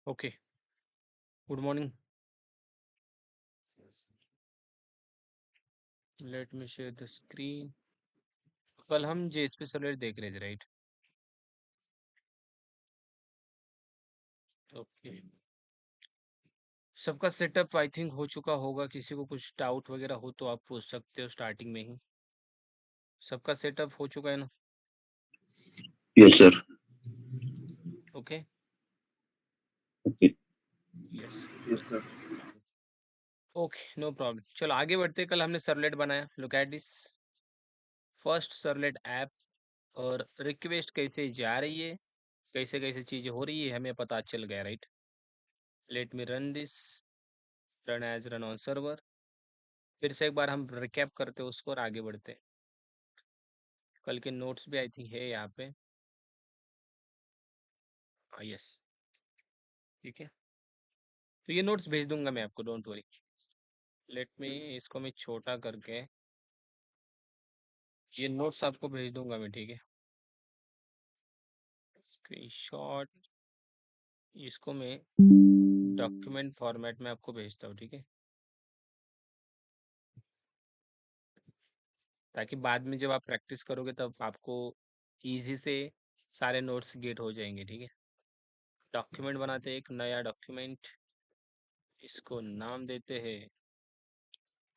Okay, good morning. Let me share the screen. कल हम JSP server देख रहे थे, राइट? ओके, सबका सेटअप आई थिंक हो चुका होगा। किसी को कुछ डाउट वगैरह हो तो आप पूछ सकते हो स्टार्टिंग में ही। सबका सेटअप हो चुका है ना? Yes, sir. Okay, Okay. Yes, Yes, sir. Okay, no problem. चलो आगे बढ़ते हैं। कल हमने सर्वलेट बनाया। Look at this first servlet app. और रिक्वेस्ट कैसे जा रही है, कैसे कैसे चीज़ें हो रही है, हमें पता चल गया, right? Let me run this, run as run on server. फिर से एक बार हम रिकैप करते हैं उसको और आगे बढ़ते हैं। कल के नोट्स भी आई थिंक है यहाँ पे। हाँ, यस, ठीक है। तो ये नोट्स भेज दूंगा मैं आपको, डोंट वरी। लेट मी इसको मैं छोटा करके ये नोट्स आपको भेज दूंगा मैं, ठीक है? स्क्रीनशॉट, इसको मैं डॉक्यूमेंट फॉर्मेट में आपको भेजता हूँ, ठीक है? ताकि बाद में जब आप प्रैक्टिस करोगे तब आपको इजी से सारे नोट्स गेट हो जाएंगे, ठीक है? डॉक्यूमेंट बनाते हैं, एक नया डॉक्यूमेंट। इसको नाम देते हैं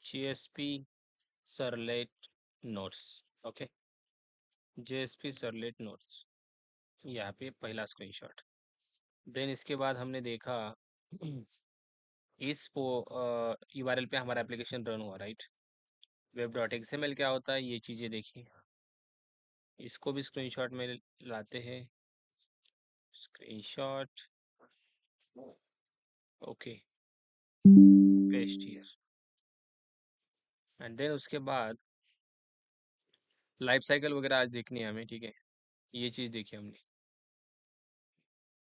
JSP servlet notes. Okay, JSP servlet notes, यहाँ पे पहला स्क्रीनशॉट। देन इसके बाद हमने देखा इस यूआरएल पे हमारा एप्लीकेशन रन हुआ, राइट? वेब डॉट एक्सएमएल क्या होता है, ये चीज़ें देखिए। इसको भी स्क्रीनशॉट में लाते हैं। Screenshot, okay, paste here. And then उसके बाद लाइफ साइकिल वगैरह आज देखनी है हमें, ठीक है? ये चीज़ देखी हमने।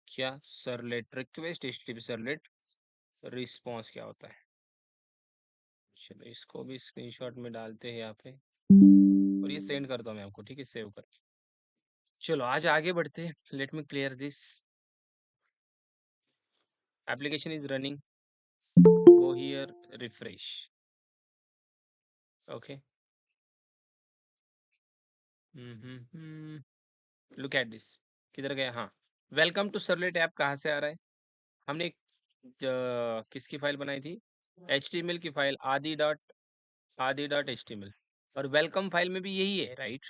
क्या सरलेट रिक्वेस्ट, एचटीटीपी सरलेट रिस्पॉन्स क्या होता है। चलो इसको भी स्क्रीनशॉट में डालते हैं यहाँ पे और ये सेंड करता हूँ मैं आपको, ठीक है, सेव करके। चलो आज आगे बढ़ते हैं। Let me clear this. Application is running, go here, refresh. Okay, look at this. किधर गया? हाँ, वेलकम टू सर्वलेट ऐप कहाँ से आ रहा है? हमने एक किसकी फाइल बनाई थी? HTML की फाइल, आदि डॉट HTML। और वेलकम फाइल में भी यही है, right?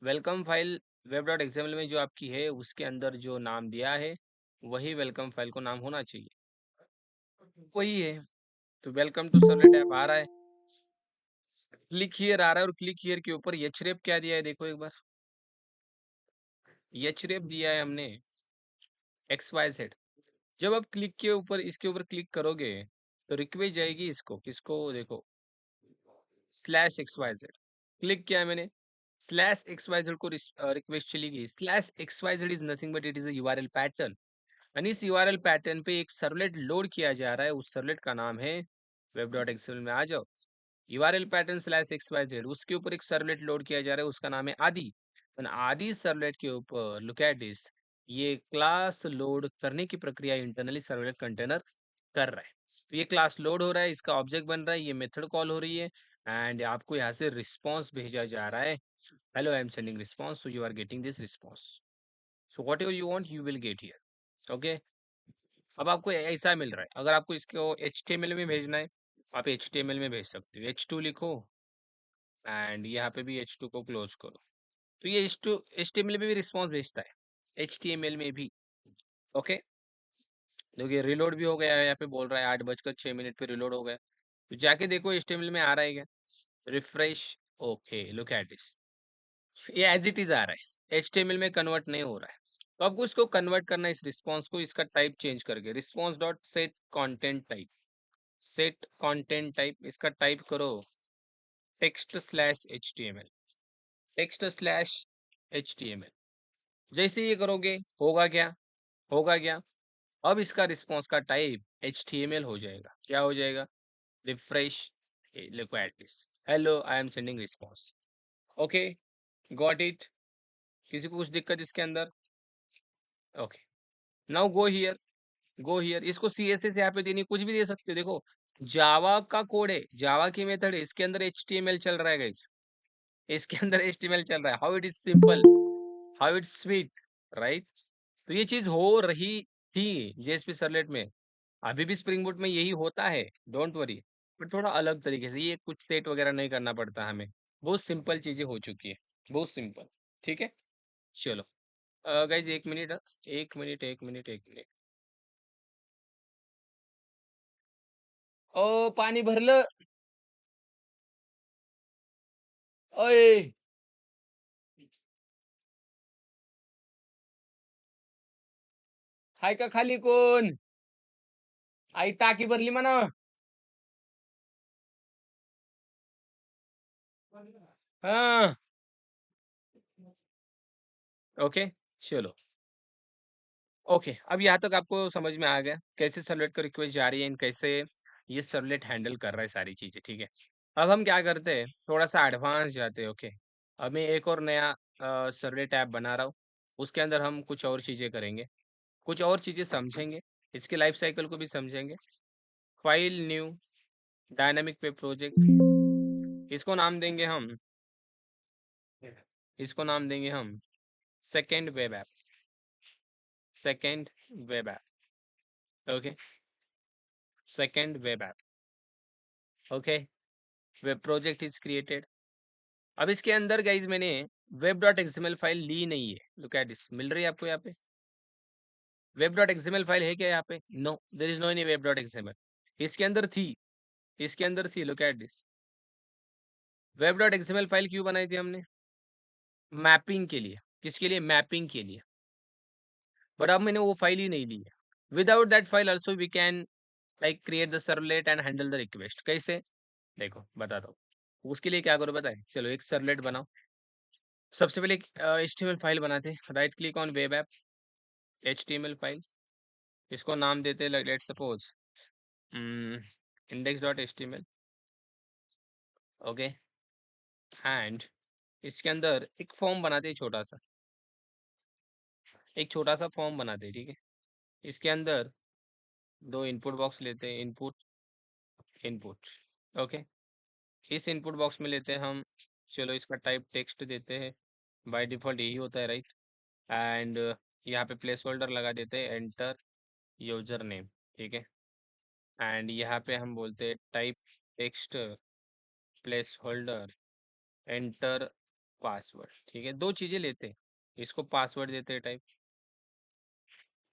Welcome file web dot XML में जो आपकी है उसके अंदर जो नाम दिया है वही वेलकम फाइल को नाम होना चाहिए, वही है। तो वेलकम टू सर्वलेट ऐप आ रहा है, क्लिक हियर आ रहा है, और क्लिक हियर के ऊपर एचरेप क्या दिया है देखो एक बार। एचरेप दिया है हमने XYZ। जब आप क्लिक के ऊपर इसके ऊपर क्लिक करोगे तो रिक्वेस्ट जाएगी इसको, किसको देखो, /XYZ। क्लिक किया है मैंने, /XYZ को रिक्वेस्ट चली गई। /XYZ is nothing but it is a URL pattern. यानी इस यूआरएल पैटर्न पे एक सर्वलेट लोड किया जा रहा है, उस सर्वलेट का नाम है वेब डॉट एक्सएमएल में आ जाओ। यूआरएल पैटर्न /XYZ, उसके ऊपर एक सर्वलेट लोड किया जा रहा है, उसका नाम है आदि। आदि सर्वलेट के ऊपर लुक एट दिस, ये क्लास लोड करने की प्रक्रिया इंटरनली सर्वलेट कंटेनर कर रहा है। तो ये क्लास लोड हो रहा है, इसका ऑब्जेक्ट बन रहा है, ये मेथड कॉल हो रही है, एंड आपको यहाँ से रिस्पॉन्स भेजा जा रहा है। Hello, I am sending response, so you are getting this response. So whatever you want you will get here. Okay, अब आपको ऐसा मिल रहा है। अगर आपको इसको HTML में भेजना है, आप HTML में भेज सकते हो। H2 लिखो एंड यहाँ पे भी H2 को क्लोज करो। तो ये HTML में भी रिस्पॉन्स भेजता है, HTML में भी। ओके, देखिए रिलोड भी हो गया है, यहाँ पे बोल रहा है 8:06 पे रिलोड हो गया। तो जाके देखो HTML में आ रहा है क्या? Refresh, okay, look at this, ये एज इट इज आ रहा है, HTML में कन्वर्ट नहीं हो रहा है। तो आपको इसको कन्वर्ट करना है, इस रिस्पॉन्स को, इसका टाइप चेंज करके, response dot set content type. Set content type, इसका टाइप करो टेक्स्ट/HTML, टेक्स्ट/HTML। जैसे ये करोगे होगा क्या? होगा क्या? अब इसका रिस्पॉन्स का टाइप HTML हो जाएगा। क्या हो जाएगा? Refresh, look at this, hello I am sending response. Okay, got it? किसी को कुछ दिक्कत इसके अंदर? Okay, now go here, go here. इसको CSS यहाँ पे देनी, कुछ भी दे सकते हो। देखो जावा का कोड है, जावा की मेथड है, इसके अंदर HTML चल रहा है गाइस, इसके अंदर HTML चल रहा है। How it is simple, how it's sweet, right. तो ये चीज हो रही थी JSP सर्वलेट में, अभी भी स्प्रिंग बूट में यही होता है, डोंट वरी। बट थोड़ा अलग तरीके से, ये कुछ सेट वगैरह नहीं करना पड़ता हमें, बहुत सिंपल चीजें हो चुकी है, बहुत सिंपल। ठीक है, चलो guys 1 minute, 1 minute, 1 minute, 1 minute. ओ पाणी भरलं, अय हाय का खाली कोण? आई टाकी भरली म्हणा. हाँ, ओके, चलो। ओके, अब यहाँ तक आपको समझ में आ गया कैसे सर्वलेट को रिक्वेस्ट जा रही है, एंड कैसे ये सर्वलेट हैंडल कर रहा है सारी चीजें। ठीक है, अब हम क्या करते हैं, थोड़ा सा एडवांस जाते हैं। ओके, अब मैं एक और नया सर्वलेट ऐप बना रहा हूँ, उसके अंदर हम कुछ और चीजें करेंगे, कुछ और चीजें समझेंगे, इसके लाइफ साइकिल को भी समझेंगे। File new dynamic web project, इसको नाम देंगे हम, इसको नाम देंगे हम second web app, second web app. Okay, second web app. Okay, web project is created. अब इसके अंदर गाइज मैंने web.xml फाइल ली नहीं है, लुक एट दिस, मिल रही है आपको यहाँ पे web.xml फाइल है क्या यहाँ पे? No, there is no any web.xml। इसके अंदर थी, इसके अंदर थी, look at this. web.xml file क्यों बनाई थी हमने? मैपिंग के लिए। किसके लिए? मैपिंग के लिए। बट अब मैंने वो फाइल ही नहीं ली है। Without that file also we can like create the servlet and handle the request. कैसे? देखो बताता हूँ। उसके लिए क्या करो बताए, चलो एक सर्वलेट बनाओ। सबसे पहले एक HTML फाइल बनाते, right click on web app, HTML file, इसको नाम देते let suppose index.html। Okay, and इसके अंदर एक फॉर्म बनाते हैं छोटा सा, एक छोटा सा फॉर्म बनाते हैं। ठीक है, इसके अंदर दो इनपुट बॉक्स लेते हैं, इनपुट, इनपुट। ओके, इस इनपुट बॉक्स में लेते हैं हम, चलो इसका टाइप टेक्स्ट देते हैं, बाय डिफॉल्ट यही होता है, राइट। एंड यहाँ पे प्लेस होल्डर लगा देते हैं, एंटर यूजर नेम। ठीक है, एंड यहाँ पे हम बोलते हैं type text place holder enter password. ठीक है, दो चीजें लेते हैं, इसको पासवर्ड देते हैं टाइप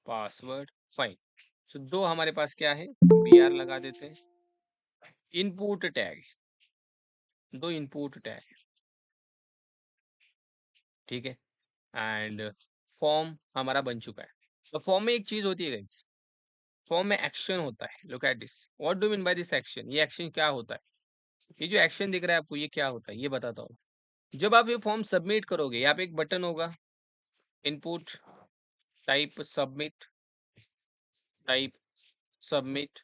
पासवर्ड, फाइन। सो दो हमारे पास क्या है, BR लगा देते हैं, इनपुट टैग, दो इनपुट टैग। ठीक है, एंड फॉर्म हमारा बन चुका है। तो फॉर्म में एक चीज होती है गाइस, फॉर्म में एक्शन होता है, look at this, what do mean by this action. ये एक्शन क्या होता है, ये जो एक्शन दिख रहा है आपको, ये क्या होता है ये बताता हूँ। जब आप ये फॉर्म सबमिट करोगे, यहाँ पे एक बटन होगा, input type submit, type submit,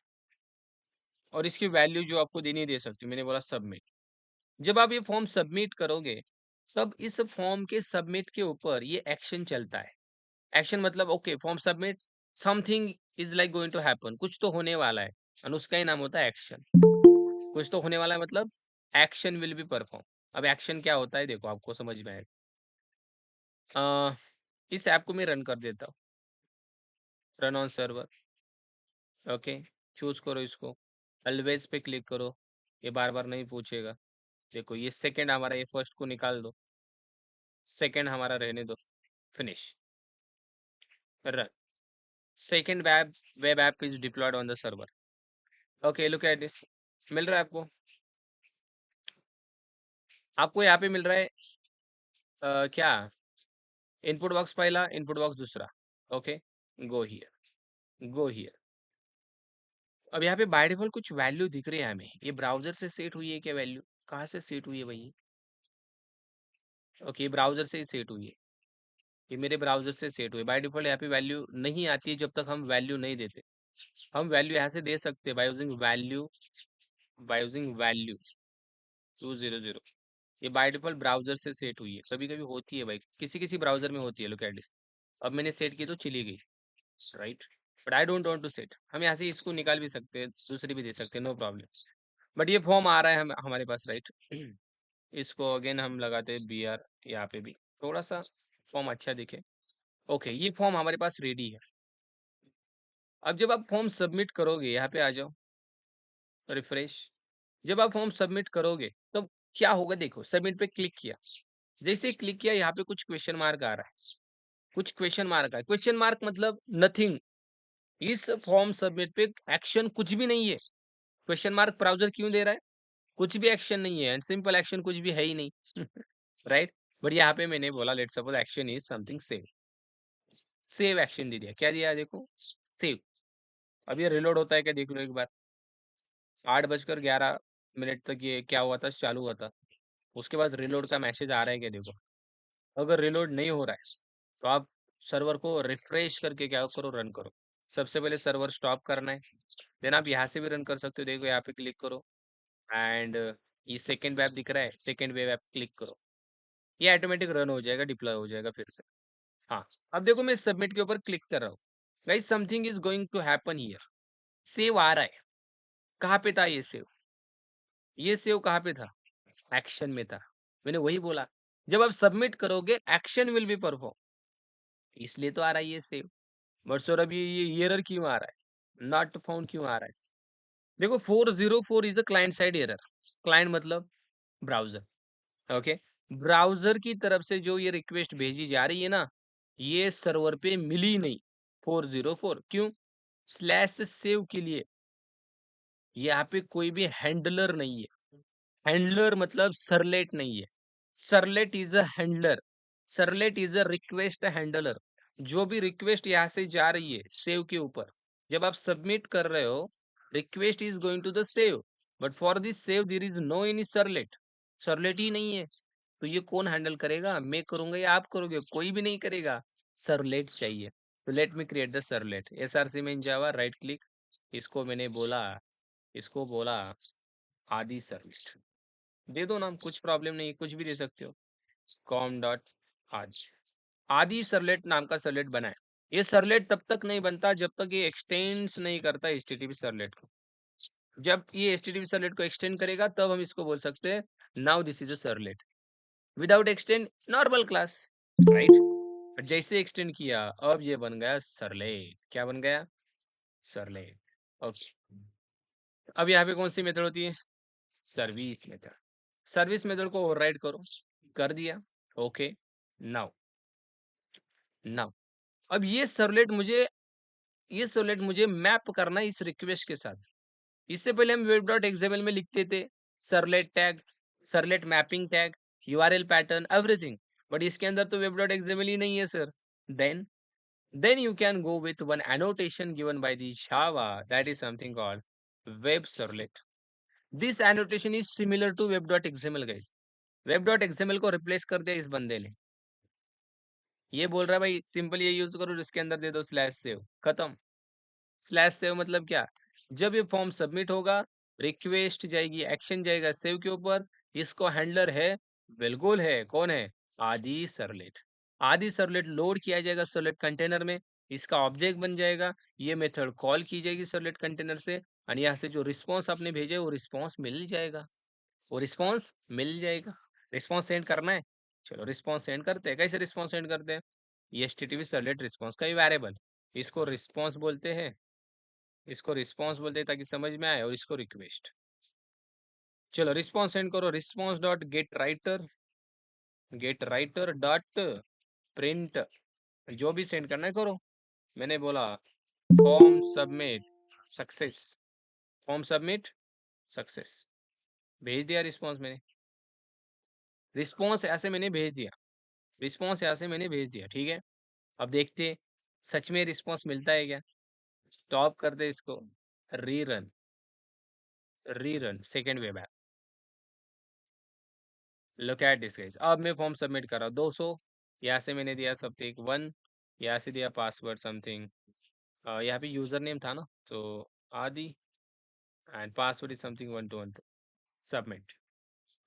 और इसकी वैल्यू जो आपको देनी दे सकती, मैंने बोला सबमिट। जब आप ये फॉर्म सबमिट करोगे, तब इस फॉर्म के सबमिट के ऊपर ये एक्शन चलता है। एक्शन मतलब okay, form submit, something is like going to happen, कुछ तो होने वाला है, और उसका ही नाम होता है एक्शन। कुछ तो होने वाला है मतलब एक्शन विल बी परफॉर्म। अब एक्शन क्या होता है देखो, आपको समझ में आएगा। इस ऐप को मैं रन कर देता हूँ, run on server. Okay, choose करो इसको, ऑलवेज पे क्लिक करो, ये बार बार नहीं पूछेगा। देखो ये सेकंड हमारा, ये फर्स्ट को निकाल दो, सेकंड हमारा रहने दो, finish, run. Second web app is deployed on the server. Okay, look at this, मिल रहा है आपको, आपको यहाँ पे मिल रहा है क्या, इनपुट बॉक्स पहला, इनपुट बॉक्स दूसरा। Okay, go here, go here. अब यहाँ पे बाय डिफॉल्ट कुछ वैल्यू दिख रही है हमें, ये ब्राउजर से सेट हुई है क्या वैल्यू? कहाँ से सेट हुई है भाई? ओके, ब्राउजर से ही सेट हुई है, ये मेरे ब्राउजर से सेट हुई। बाय डिफॉल्ट यहाँ पे वैल्यू नहीं आती है जब तक हम वैल्यू नहीं देते। हम वैल्यू यहाँ से दे सकते हैं by using value, by using value 200। ये बाय डिफॉल्ट ब्राउजर से सेट हुई है, कभी कभी होती है भाई, किसी किसी ब्राउजर में होती है, लुक एट दिस। अब मैंने सेट की तो चली गई, right. But I don't want to set. हम यहाँ से इसको निकाल भी सकते हैं, दूसरी भी दे सकते हैं, नो प्रॉब्लम। बट ये फॉर्म आ रहा है हमारे पास, राइट। इसको अगेन हम लगाते हैं बी आर, यहाँ पे भी थोड़ा सा फॉर्म अच्छा दिखे। ओके, ये फॉर्म हमारे पास रेडी है। अब जब आप फॉर्म सबमिट करोगे, यहाँ पे आ जाओ, रिफ्रेश। जब आप फॉर्म सबमिट करोगे तो क्या होगा, देखो सबमिट पे क्लिक किया, जैसे क्लिक किया यहाँ पे कुछ क्वेश्चन मार्क आ रहा है, कुछ क्वेश्चन मार्क है। क्वेश्चन मार्क मतलब नथिंग, इस फॉर्म सबमिट पे एक्शन कुछ भी नहीं है। क्वेश्चन मार्क ब्राउजर क्यों दे रहा है? कुछ भी एक्शन नहीं है, एंड सिंपल एक्शन कुछ भी है ही नहीं। राइट। बट यहाँ पे मैंने बोला let suppose action is something save, save action दे दिया। क्या दिया देखो, सेव। अब ये रिलोड होता है क्या देख लो एक बार। 8:11 तक ये क्या हुआ था, चालू हुआ था। उसके बाद रिलोड का मैसेज आ रहा है क्या देखो। अगर रिलोड नहीं हो रहा है तो आप सर्वर को रिफ्रेश करके क्या करो, रन करो। सबसे पहले सर्वर स्टॉप करना है, देन आप यहाँ से भी रन कर सकते हो। देखो यहाँ पे क्लिक करो, एंड ये सेकेंड वेब दिख रहा है, सेकेंड वेब ऐप क्लिक करो, ये ऑटोमेटिक रन हो जाएगा, डिप्लॉय हो जाएगा फिर से। हाँ, अब देखो मैं सबमिट के ऊपर क्लिक कर रहा हूँ। Guys something is going to happen here. Save आ रहा है, कहाँ पे था ये सेव? ये सेव कहाँ पे था? एक्शन में था। मैंने वही बोला, जब आप सबमिट करोगे एक्शन विल बी परफॉर्म, इसलिए तो आ रहा है ये सेव। बट सर अभी ये एरर क्यों आ रहा है, नॉट फाउंड क्यों आ रहा है? देखो 404 is a client side error. Client मतलब ब्राउजर, ओके। ब्राउजर की तरफ से जो ये रिक्वेस्ट भेजी जा रही है ना, ये सर्वर पे मिली नहीं। 404 क्यों? स्लैश सेव के लिए यहाँ पे कोई भी हैंडलर नहीं है। हैंडलर मतलब सरलेट नहीं है। Servlet is a handler, servlet is a request handler. जो भी रिक्वेस्ट यहाँ से जा रही है सेव के ऊपर, जब आप सबमिट कर रहे हो, request is going to the save, but for this save there is no any servlet. Servlet ही नहीं है, तो ये कौन हैंडल करेगा? मैं करूंगा या आप करोगे? कोई भी नहीं करेगा। सरलेट चाहिए। तो let me create the servlet. Src में इन जावा, राइट क्लिक, इसको मैंने बोला, इसको बोला आदि सरलेट। दे दो नाम, कुछ प्रॉब्लम नहीं है, कुछ भी दे सकते हो। कॉम डॉट आज, आदि सरलेट नाम का सरलेट बना है। ये सरलेट तब तक नहीं बनता जब तक ये एक्सटेंड्स नहीं करता एचटीटीपी सरलेट को। जब ये एचटीटीपी सरलेट को एक्सटेंड करेगा तब हम इसको बोल सकते हैं now this is a servlet. Without extend normal class, right. जैसे एक्सटेंड किया अब ये बन गया सरलेट। क्या बन गया? सरलेट। ओके, अब यहाँ पे कौन सी मेथड होती है? Service method. सर्विस मेथड को ओवरराइड करो, कर दिया। ओके, नाउ, नाउ अब ये सर्वलेट मुझे मैप करना है इस रिक्वेस्ट के साथ। इससे पहले हम वेब डॉट एक्सएमएल में लिखते थे servlet tag, servlet mapping tag, URL pattern, everything. But इसके अंदर तो वेब डॉट एक्सएमएल ही नहीं है sir. Then then you can go with one annotation given by the Java, that is something called web servlet. This annotation is similar to web.xml guys. web.xml को replace कर दिया इस बंदे ने। ये बोल रहा है भाई सिंपल ये यूज करो जिसके अंदर दे दो स्लैश सेव, खत्म। स्लैश सेव मतलब क्या? जब ये फॉर्म सबमिट होगा, रिक्वेस्ट जाएगी, एक्शन जाएगा सेव के ऊपर, इसको हैंडलर है, बिल्कुल है, कौन है? आदि सरलेट। आदि सरलेट लोड किया जाएगा सरलेट कंटेनर में, इसका ऑब्जेक्ट बन जाएगा, ये मेथड कॉल की जाएगी सरलेट कंटेनर से, और यहाँ से जो रिस्पॉन्स आपने भेजे वो रिस्पॉन्स मिल जाएगा, वो रिस्पॉन्स मिल जाएगा। रिस्पॉन्स सेंड करना है, चलो रिस्पॉन्स सेंड करते हैं। कैसे रिस्पॉन्स सेंड करते हैं? ये एचटीटीपी सर्वलेट रिस्पॉन्स का ही वेरिएबल, इसको रिस्पॉन्स बोलते हैं, इसको रिस्पॉन्स बोलते हैं ताकि समझ में आए, और इसको रिक्वेस्ट। चलो रिस्पॉन्स सेंड करो, response dot get writer dot print, जो भी सेंड करना है करो। मैंने बोला form submit success, form submit success, भेज दिया रिस्पॉन्स मैंने। रिस्पॉन्स ऐसे मैंने भेज दिया, रिस्पॉन्स ऐसे मैंने भेज दिया, ठीक है। अब देखते सच में रिस्पॉन्स मिलता है क्या। स्टॉप कर दे इसको, rerun, rerun second web app. Look at this guys, अब मैं फॉर्म सबमिट कर रहा हूँ 200, यहाँ से मैंने दिया समथिंग 1, यहाँ से दिया पासवर्ड समथिंग, यहाँ पे यूजर नेम था ना, तो आदि, and password is something 1212। Submit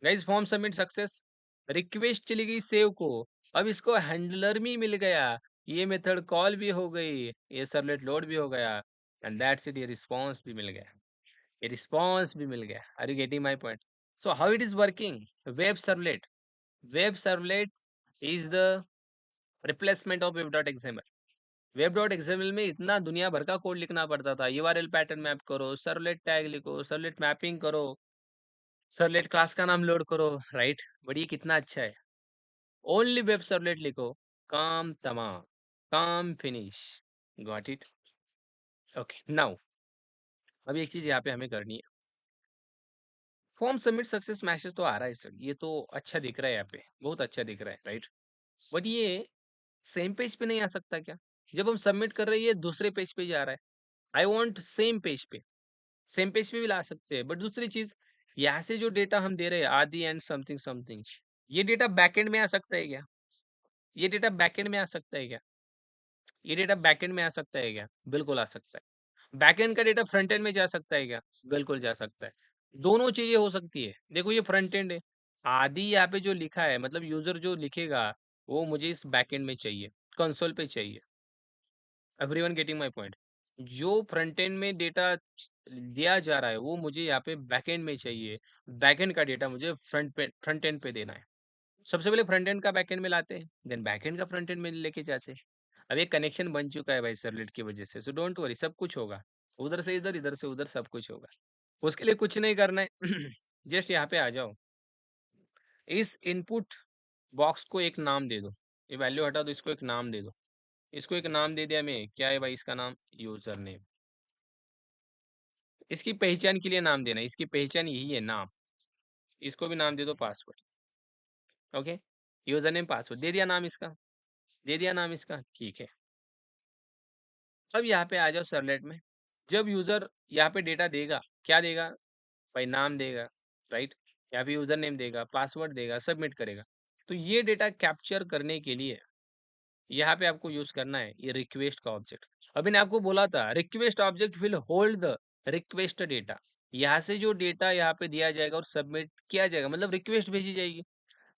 guys, form submit success. Request चली गई सेव को, अब इसको हैंडलर भी मिल गया, ये मेथड कॉल भी हो गई, ये सर्वलेट लोड भी हो गया, एंड दैट्स इट, ये रिस्पॉन्स भी मिल गया, ये रिस्पॉन्स भी मिल गया। Are you getting my point? So how it is working? Web servlet is the replacement of वेब.xml। वेब.xml में इतना दुनिया भर का कोड लिखना पड़ता था, यूआरएल पैटर्न मैप करो, सर्वलेट टैग लिखो, सर्वलेट मैपिंग करो, सर्वलेट क्लास का नाम लोड करो, राइट? बट ये कितना अच्छा है, ओनली वेब सर्वलेट लिखो, काम तमाम, काम finish. Got it? Okay, now अब एक चीज यहाँ पे हमें करनी है। फॉर्म सबमिट सक्सेस मैसेज तो आ रहा है सर, ये तो अच्छा दिख रहा है, यहाँ पे बहुत अच्छा दिख रहा है, राइट? बट ये सेम पेज पे नहीं आ सकता क्या? जब हम सबमिट कर रहे हैं ये दूसरे पेज पे जा रहा है। आई वांट सेम पेज पे, सेम पेज पे भी ला सकते हैं, बट दूसरी चीज, यहाँ से जो डेटा हम दे रहे हैं आदि एंड समथिंग समथिंग, ये डेटा बैकएंड में आ सकता है क्या? ये डेटा बैकएंड में आ सकता है क्या? ये डेटा बैकएंड में आ सकता है क्या? बिल्कुल आ सकता है। बैकएंड का डेटा फ्रंट एंड में जा सकता है क्या? बिल्कुल जा सकता है। दोनों चीजें हो सकती है। देखो ये फ्रंट एंड है, आदि यहाँ पे जो लिखा है मतलब यूजर जो लिखेगा वो मुझे इस बैकएंड में चाहिए, कंसोल पे चाहिए। Everyone getting my point? जो फ्रंट एंड में डेटा दिया जा रहा है वो मुझे यहाँ पे बैकएंड में चाहिए, बैकएंड का डेटा मुझे फ्रंट एंड पे देना है। सबसे पहले फ्रंट एंड का बैकएंड में लाते हैं, देन बैकएंड का फ्रंट एंड में लेके जाते हैं। अब एक कनेक्शन बन चुका है भाई सर्वलेट की वजह से, सो डोंट वरी, सब कुछ होगा, उधर से इधर, इधर से उधर, सब कुछ होगा। उसके लिए कुछ नहीं करना है जस्ट यहाँ पे आ जाओ, इस इनपुट बॉक्स को एक नाम दे दो, ये वैल्यू हटा दो, इसको एक नाम दे दो। इसको एक नाम दे दिया मैं, क्या है भाई इसका नाम? User name. इसकी पहचान के लिए नाम देना, इसकी पहचान यही है, नाम। इसको भी नाम दे दो password. Okay, user name password दे दिया, नाम इसका दे दिया, नाम इसका, ठीक है। अब यहाँ पे आ जाओ सर्वलेट में, जब यूजर यहाँ पे डेटा देगा, क्या देगा भाई? नाम देगा, राइट? यहाँ पे यूजर नेम देगा, पासवर्ड देगा, सबमिट करेगा। तो ये डेटा कैप्चर करने के लिए यहाँ पे आपको यूज करना है ये रिक्वेस्ट का ऑब्जेक्ट। अभी मैंने आपको बोला था request object will hold the request data. यहाँ से जो डेटा यहाँ पे दिया जाएगा और सबमिट किया जाएगा, मतलब रिक्वेस्ट भेजी जाएगी,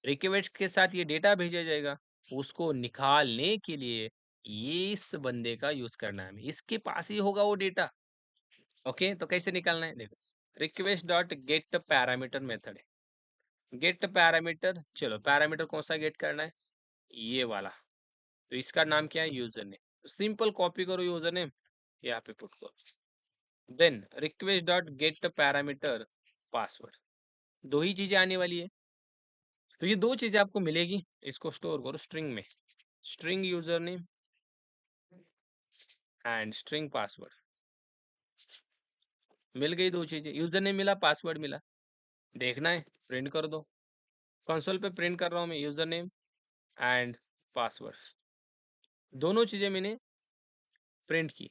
रिक्वेस्ट के साथ ये डेटा भेजा जाएगा, उसको निकालने के लिए ये इस बंदे का यूज करना है हमें, इसके पास ही होगा वो डेटा। ओके, तो कैसे निकालना है? देखो, request dot get parameter method है, गेट पैरामीटर। चलो पैरामीटर कौन सा गेट करना है? ये वाला। तो इसका नाम क्या है? User name. सिंपल कॉपी करो यूजर नेम, यहाँ पे पुट करो, then request dot get parameter password. दो ही चीजें आने वाली है, तो ये दो चीजें आपको मिलेगी, इसको स्टोर करो स्ट्रिंग में, string user name and string password. मिल गई दो चीजें, यूजर नेम मिला, पासवर्ड मिला। देखना है, प्रिंट कर दो, कंसोल पे प्रिंट कर रहा हूँ मैं, यूजर नेम एंड पासवर्ड, दोनों चीजें मैंने प्रिंट की।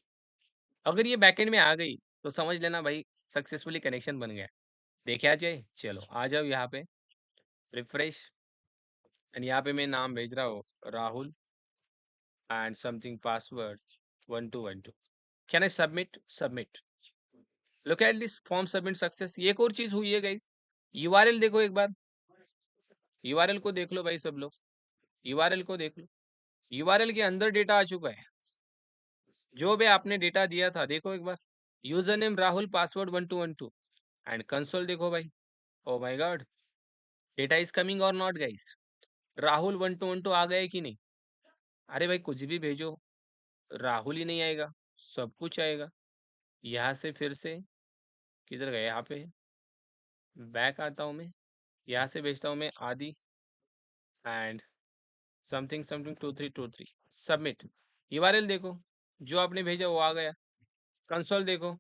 अगर ये बैकएंड में आ गई तो समझ लेना भाई सक्सेसफुली कनेक्शन बन गया। देखे आ जाए, चलो आ जाओ यहाँ पे, रिफ्रेश, एंड यहाँ पे मैं नाम भेज रहा हूँ Rahul and something password 1212। Can I submit? Submit. Look at this form submit success. ये एक और चीज हुई है गाइस, यूआरएल देखो एक बार, यूआरएल को देख लो भाई सब लोग, यूआरएल को देख लो, यूआरएल के अंदर डेटा आ चुका है, जो भी आपने डेटा दिया था देखो एक बार, user name Rahul, password 1212, and console देखो भाई। Oh my god, data is coming or not guys? Rahul 1212 आ गए कि नहीं? अरे भाई कुछ भी भेजो, राहुल ही नहीं आएगा, सब कुछ आएगा। यहाँ से फिर से किधर गए? यहाँ पे बैक आता हूँ मैं, यहाँ से भेजता हूँ मैं आदि and something something 2323, submit. URL देखो, जो आपने भेजा वो आ गया, कंसोल देखो,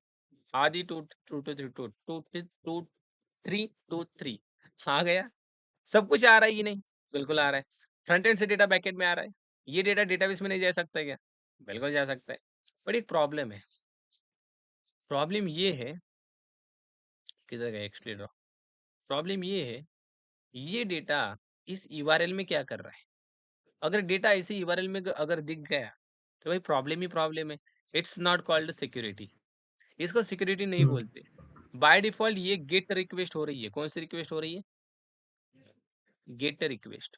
आदि 2323 आ गया, सब कुछ आ रहा है कि नहीं? बिल्कुल आ रहा है। फ्रंट एंड से डेटा बैकएंड में आ रहा है, ये डेटा डेटाबेस में नहीं जा सकता है क्या? बिल्कुल जा सकता है, बट एक प्रॉब्लम है। प्रॉब्लम ये है, किधर गया एक्सप्लेन? प्रॉब्लम ये है, ये डेटा इस यूआरएल में क्या कर रहा है? अगर डेटा इसी यूआरएल में अगर दिख गया तो भाई प्रॉब्लम ही प्रॉब्लम है। इट्स नॉट कॉल्ड सिक्योरिटी, इसको सिक्योरिटी नहीं बोलते। बाय डिफॉल्ट ये गेट रिक्वेस्ट हो रही है, कौन सी रिक्वेस्ट हो रही है? Gate request.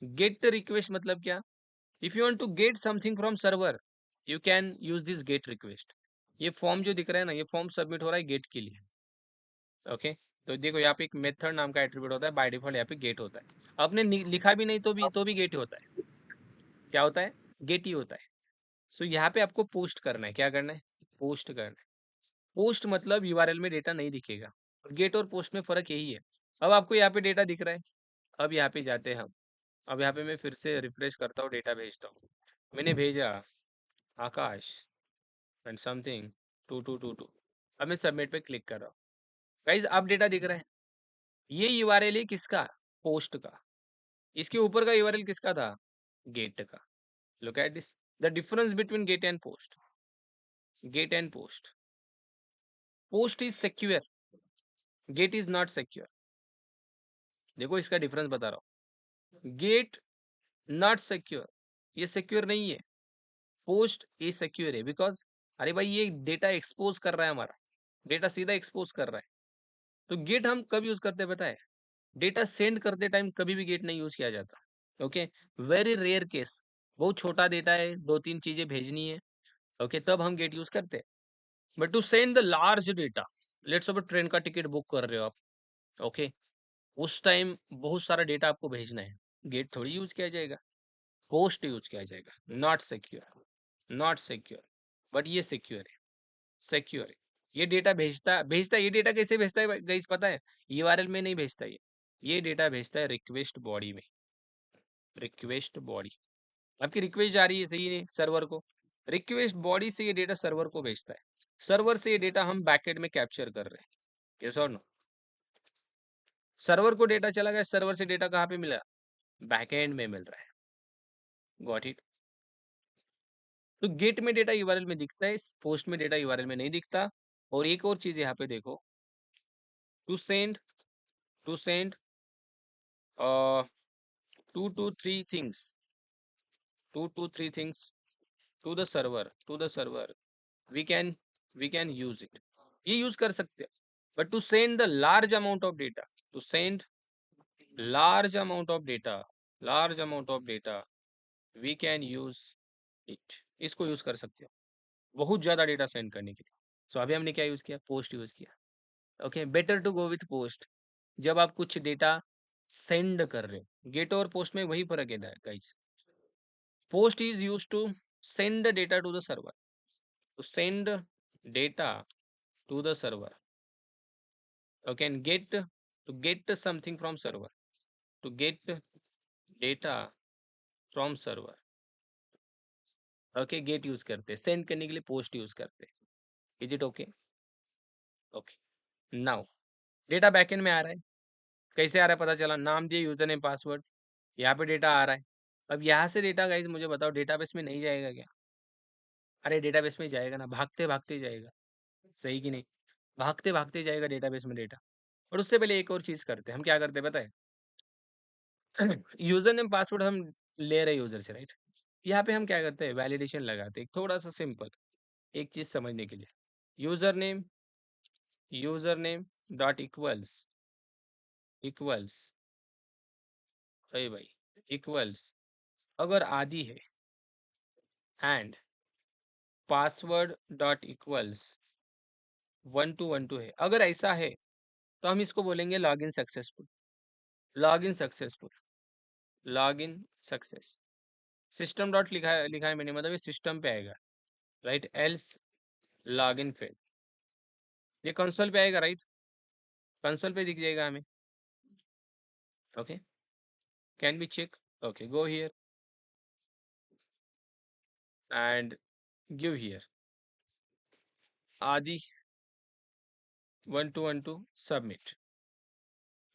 गेट रिक्वेस्ट मतलब क्या? If you want to get something from server, you can use this get request. ये फॉर्म जो दिख रहा है ना, ये फॉर्म सबमिट हो रहा है गेट के लिए। ओके, तो देखो यहाँ पे एक मेथड नाम का एट्रीब्यूट होता है, बाय डिफॉल्ट यहाँ पे गेट होता है। आपने लिखा भी नहीं तो भी गेट होता है। क्या होता है? गेट ही होता है। सो यहाँ पे आपको पोस्ट करना है। क्या करना है? पोस्ट करना है। पोस्ट मतलब यूआरएल में डेटा नहीं दिखेगा। गेट और पोस्ट में फर्क यही है। अब आपको यहाँ पे डेटा दिख रहा है। अब यहाँ पे जाते हैं हम। अब यहाँ पे मैं फिर से रिफ्रेश करता हूँ, डेटा भेजता हूँ। मैंने भेजा आकाश एंड समथिंग 2222। अब मैं सबमिट पे क्लिक कर रहा हूँ। गाइस अब डेटा दिख रहा है। ये यूआरएल है किसका? पोस्ट का। इसके ऊपर का यूआरएल किसका था? गेट का। Look at this, the difference between get and post. Get and post, post is secure, get is not secure. देखो इसका डिफरेंस बता रहा हूँ। गेट नॉट सिक्योर, ये सिक्योर नहीं है। पोस्ट ये सिक्योर है, बिकॉज अरे भाई ये डेटा एक्सपोज कर रहा है, हमारा डेटा सीधा एक्सपोज कर रहा है। तो गेट हम कब यूज करते हैं पता है? डेटा सेंड करते टाइम कभी भी गेट नहीं यूज किया जाता। ओके, वेरी रेयर केस, बहुत छोटा डेटा है, 2-3 चीजें भेजनी है, ओके, तब हम गेट यूज करते हैं। But to send the large data, let's suppose train का टिकट बुक कर रहे हो आप, ओके, उस टाइम बहुत सारा डेटा आपको भेजना है, गेट थोड़ी यूज किया जाएगा, पोस्ट यूज किया जाएगा। Not secure, not secure. But ये सिक्योर है, सिक्योर है। ये डेटा भेजता भेजता ये डेटा कैसे भेजता है गाइस पता है? यूआरएल में नहीं भेजता ये डेटा भेजता है रिक्वेस्ट बॉडी में। रिक्वेस्ट बॉडी, आपकी रिक्वेस्ट जा रही है सही है सर्वर को, रिक्वेस्ट बॉडी से ये डेटा सर्वर को भेजता है। सर्वर से ये डेटा हम बैकएंड में कैप्चर कर रहे हैं। यस और नो? सर्वर को डेटा चला गया, सर्वर से डेटा कहाँ पे मिला? बैकएंड में मिल रहा है। Got it? तो गेट में डेटा यूआरएल में दिखता है, पोस्ट में डेटा यूआरएल में नहीं दिखता। और एक और चीज यहाँ पे देखो, to send, to send 2 to 3 things, 2 to 3 things to the server we can use it, ये यूज कर सकते हैं। But to send the large amount of data, to send large amount of data, large amount of data, we can use it, इसको use कर सकते हो बहुत ज्यादा डेटा सेंड करने के लिए। सो अभी हमने क्या यूज किया? पोस्ट यूज किया। Okay, better to go with post जब आप कुछ डेटा सेंड कर रहे हो। गेट और पोस्ट में वही फर्क है guys. Post is used to send the data to the server, to send data to the server, okay, and get something from server, to get data from server, okay, get use करते हैं send करने के लिए, post use करते हैं। Is it okay? Okay, now data backend में आ रहा है। कैसे आ रहा है पता चला? नाम दिए, यूजर नेम, पासवर्ड, यहाँ पे डेटा आ रहा है। अब यहाँ से डेटा गाइज मुझे बताओ डेटाबेस में नहीं जाएगा क्या? अरे डेटाबेस में जाएगा ना, भागते भागते जाएगा, सही कि नहीं? भागते भागते जाएगा डेटाबेस में डेटा। और उससे पहले एक और चीज करते हैं, हम क्या करते हैं पता है? यूजर नेम पासवर्ड हम ले रहे यूजर से, राइट? यहाँ पे हम क्या करते हैं? वैलिडेशन लगाते हैं, थोड़ा सा सिंपल, एक चीज समझने के लिए। User name dot equals, equals, अरे भाई, इक्वल्स अगर आदि है, एंड पासवर्ड डॉट इक्वल्स 1212 है, अगर ऐसा है तो हम इसको बोलेंगे log in successful, log in successful, log in success. System dot लिखा है मैंने, मतलब ये सिस्टम पे आएगा, right? Else log in fail, ये कंसोल पे आएगा, राइट? कंसोल पे दिख जाएगा हमें। Okay, can be check, okay, go here and give here आदि 1212 सबमिट।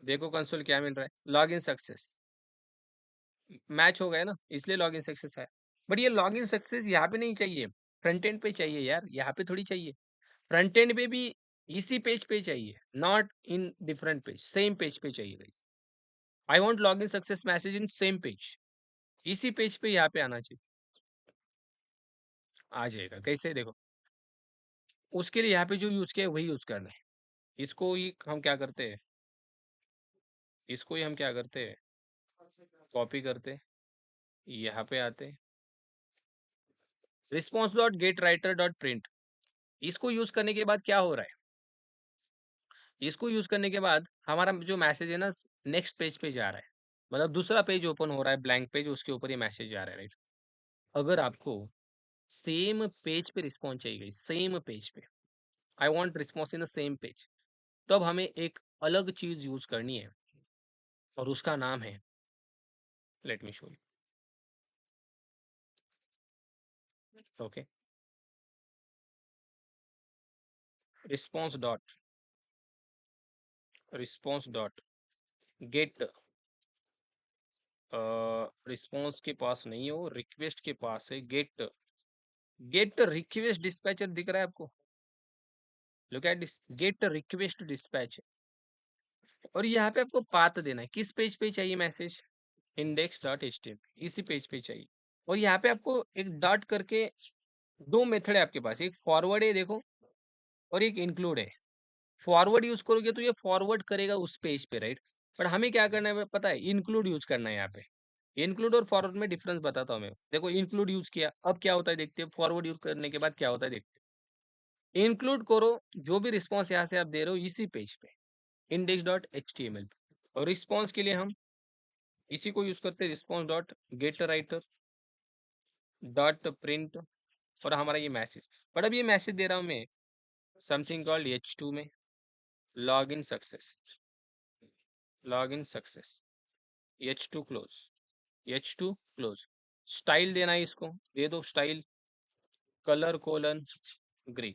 देखो कंसोल क्या मिल रहा है? लॉग इन सक्सेस, मैच हो गया ना, इसलिए लॉग इन सक्सेस है। बट ये लॉग इन सक्सेस यहाँ पे नहीं चाहिए, फ्रंट एंड पे चाहिए यार, यहाँ पे थोड़ी चाहिए। फ्रंट एंड पे भी इसी पेज पे चाहिए, not in different page, same page पे चाहिए guys. I want login success message in same page, इसी पेज पे यहाँ पे आना चाहिए। आ जाएगा कैसे? देखो, उसके लिए यहाँ पे जो यूज किया है वही यूज करना है। इसको ही हम क्या करते हैं, इसको ही हम क्या करते हैं, कॉपी करते, यहाँ पे आते, response dot get writer dot print, इसको यूज करने के बाद क्या हो रहा है, इसको यूज करने के बाद हमारा जो मैसेज है ना नेक्स्ट पेज पे जा रहा है, मतलब दूसरा पेज ओपन हो रहा है, ब्लैंक पेज, उसके ऊपर ये मैसेज जा रहा है, राइट। अगर आपको सेम पेज पे रिस्पॉन्स चाहिए, सेम पेज पे, I want response in the same page, तब हमें एक अलग चीज यूज करनी है और उसका नाम है, let me show you, okay, response dot, response dot gate, response के पास नहीं है वो, रिक्वेस्ट के पास है, गेट, गेट रिक्वेस्ट डिस्पैचर दिख रहा है आपको, look at this, get request dispatch, और यहाँ पे आपको पाथ देना है, किस पेज पे चाहिए message, index dot H T M, इसी पेज पे चाहिए। और यहाँ पे आपको एक डॉट करके दो मेथड है आपके पास, एक फॉरवर्ड है देखो, और एक इंक्लूड है। फॉरवर्ड यूज करोगे तो ये फॉरवर्ड करेगा उस पेज पे, राइट। पर हमें क्या करना है पता है, इंक्लूड यूज करना है यहाँ पे। इंक्लूड और फॉरवर्ड में डिफरेंस बताता हूँ मैं, देखो इंक्लूड यूज किया, अब क्या होता है देखते हैं, फॉरवर्ड यूज करने के बाद क्या होता है देखते हैं। इंक्लूड करो जो भी रिस्पॉन्स यहाँ से आप दे रहे हो इसी पेज पे, index dot H T M L, और रिस्पॉन्स के लिए हम इसी को यूज करते हैं, response dot get writer dot print, और हमारा ये मैसेज। बट अब ये मैसेज दे रहा हूँ मैं समथिंग कॉल्ड H2 में, log in success, log in success, H2 close, H2 close, style देना है इसको, दे दो स्टाइल कलर कोलन ग्रे,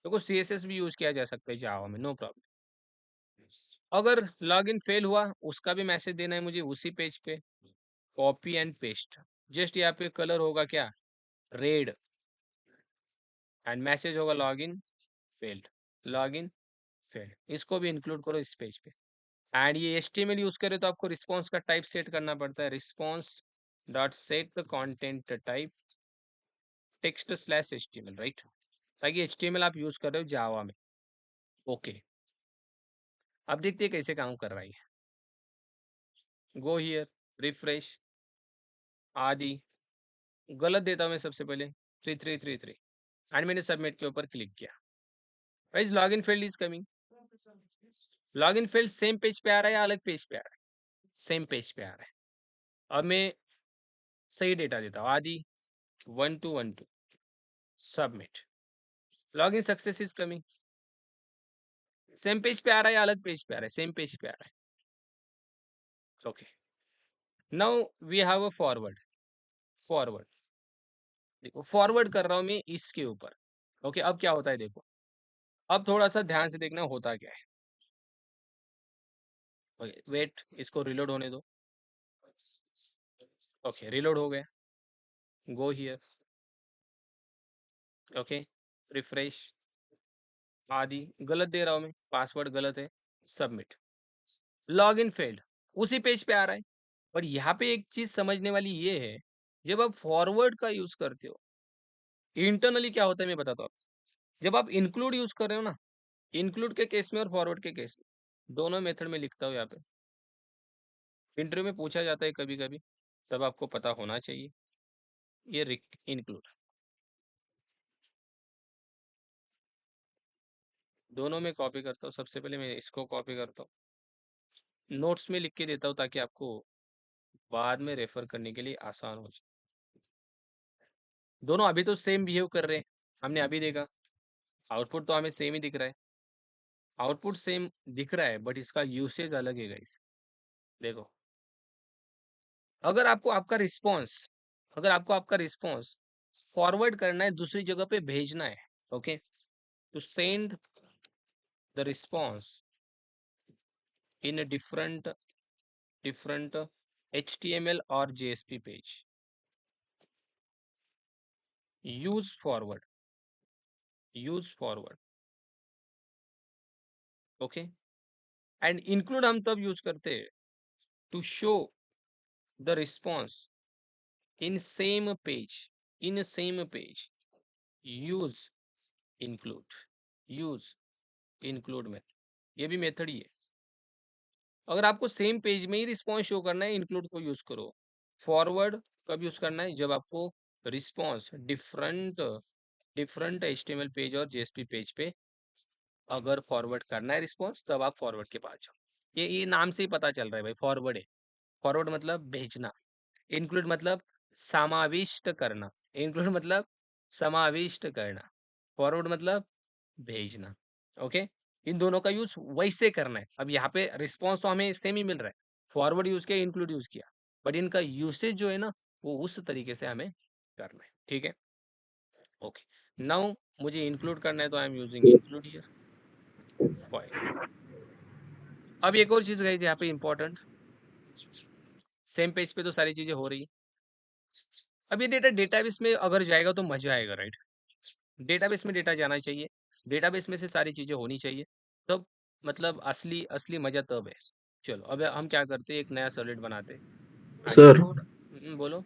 देखो CSS भी यूज किया जा सकता है जावा में, नो प्रॉब्लम। अगर लॉगिन फेल हुआ उसका भी मैसेज देना है मुझे उसी पेज पे, कॉपी एंड पेस्ट, जस्ट यहाँ पे कलर होगा क्या, रेड, एंड मैसेज होगा लॉगिन फेल्ड, लॉगिन फेल्ड, इसको भी इंक्लूड करो इस पेज पे। एंड ये HTML यूज करे तो आपको रिस्पॉन्स का टाइप सेट करना पड़ता है, response dot set the content type text slash HTML, right, ताकि HTML आप यूज कर रहे हो जावा में, ओके। अब देखते हैं कैसे काम कर रहा है, गो हियर, रिफ्रेश, आदि, गलत देता हूं मैं सबसे पहले, 3333, एंड मैंने सबमिट के ऊपर क्लिक किया, guys login field is coming, login field same page पे आ रहा है या अलग पेज पे आ रहा है, सेम पेज पे आ रहा है। अब मैं सही डेटा देता हूँ, आदि 1212, submit, login success is coming, same page पे आ रहा है या अलग पेज पे आ रहा है, सेम पेज पे आ रहा है, okay. Now we have a forward, forward, देखो फॉरवर्ड कर रहा हूं मैं इसके ऊपर, ओके। अब क्या होता है देखो, अब थोड़ा सा ध्यान से देखना होता क्या है, ओके वेट, इसको रिलोड होने दो, ओके रिलोड हो गया, गो हियर, ओके, रिफ्रेश, आदि, गलत दे रहा हूं मैं, पासवर्ड गलत है, सबमिट, लॉग इन फेल्ड, उसी पेज पे आ रहा है। पर यहाँ पे एक चीज समझने वाली ये है, जब आप फॉरवर्ड का यूज करते हो, इंटरनली क्या होता है मैं बताता हूँ, जब आप इंक्लूड यूज कर रहे हो ना, इंक्लूड के केस में और फॉरवर्ड के केस में, दोनों मेथड में लिखता हूँ यहाँ पे, इंटरव्यू में पूछा जाता है कभी कभी, तब आपको पता होना चाहिए, ये इंक्लूड, दोनों में कॉपी करता हूँ, सबसे पहले मैं इसको कॉपी करता हूँ, नोट्स में लिख के देता हूँ ताकि आपको बाद में रेफर करने के लिए आसान हो जाए। दोनों अभी तो सेम बिहेव कर रहे हैं, हमने अभी देखा, आउटपुट तो हमें सेम ही दिख रहा है, आउटपुट सेम दिख रहा है, बट इसका यूसेज अलग है गाइस, देखो। अगर आपको आपका रिस्पॉन्स, अगर आपको आपका रिस्पॉन्स फॉरवर्ड करना है, दूसरी जगह पे भेजना है, okay, to send the response in a different HTML or JSP page, use forward, use forward, okay, and include हम तब यूज करते हैं to show the response in same page, in same page, use include, use include में, ये भी method ही है। अगर आपको सेम पेज में ही रिस्पॉन्स शो करना है, इंक्लूड को यूज करो, फॉरवर्ड कब यूज करना है, जब आपको response different different HTML page और JSP पेज पे अगर फॉरवर्ड करना है रिस्पॉन्स, तब आप फॉरवर्ड के पास जाओ। ये नाम से ही पता चल रहा है भाई, फॉरवर्ड है। फॉरवर्ड मतलब भेजना, इंक्लूड मतलब समाविष्ट करना, इंक्लूड मतलब समाविष्ट करना, फॉरवर्ड मतलब भेजना। ओके, इन दोनों का यूज वैसे करना है। अब यहाँ पे रिस्पॉन्स तो हमें सेम ही मिल रहा है, फॉरवर्ड यूज किया, इंक्लूड यूज किया, बट इनका यूसेज जो है ना, वो उस तरीके से हमें करना है। ठीक है, ओके। नाउ मुझे इंक्लूड करना है, तो I am using include here file. अब एक और चीज गाइस यहाँ पे इंपॉर्टेंट, सेम पेज पे तो सारी चीजें हो रही है। अब ये डेटा डेटाबेस में अगर जाएगा तो मजा आएगा, राइट? डेटाबेस में डेटा जाना चाहिए, डेटाबेस में से सारी चीजें होनी चाहिए, तब मतलब असली असली मजा तब है। चलो अब हम क्या करते हैं, एक नया सर्वलेट बनाते हैं। आई सर, कोड, बोलो।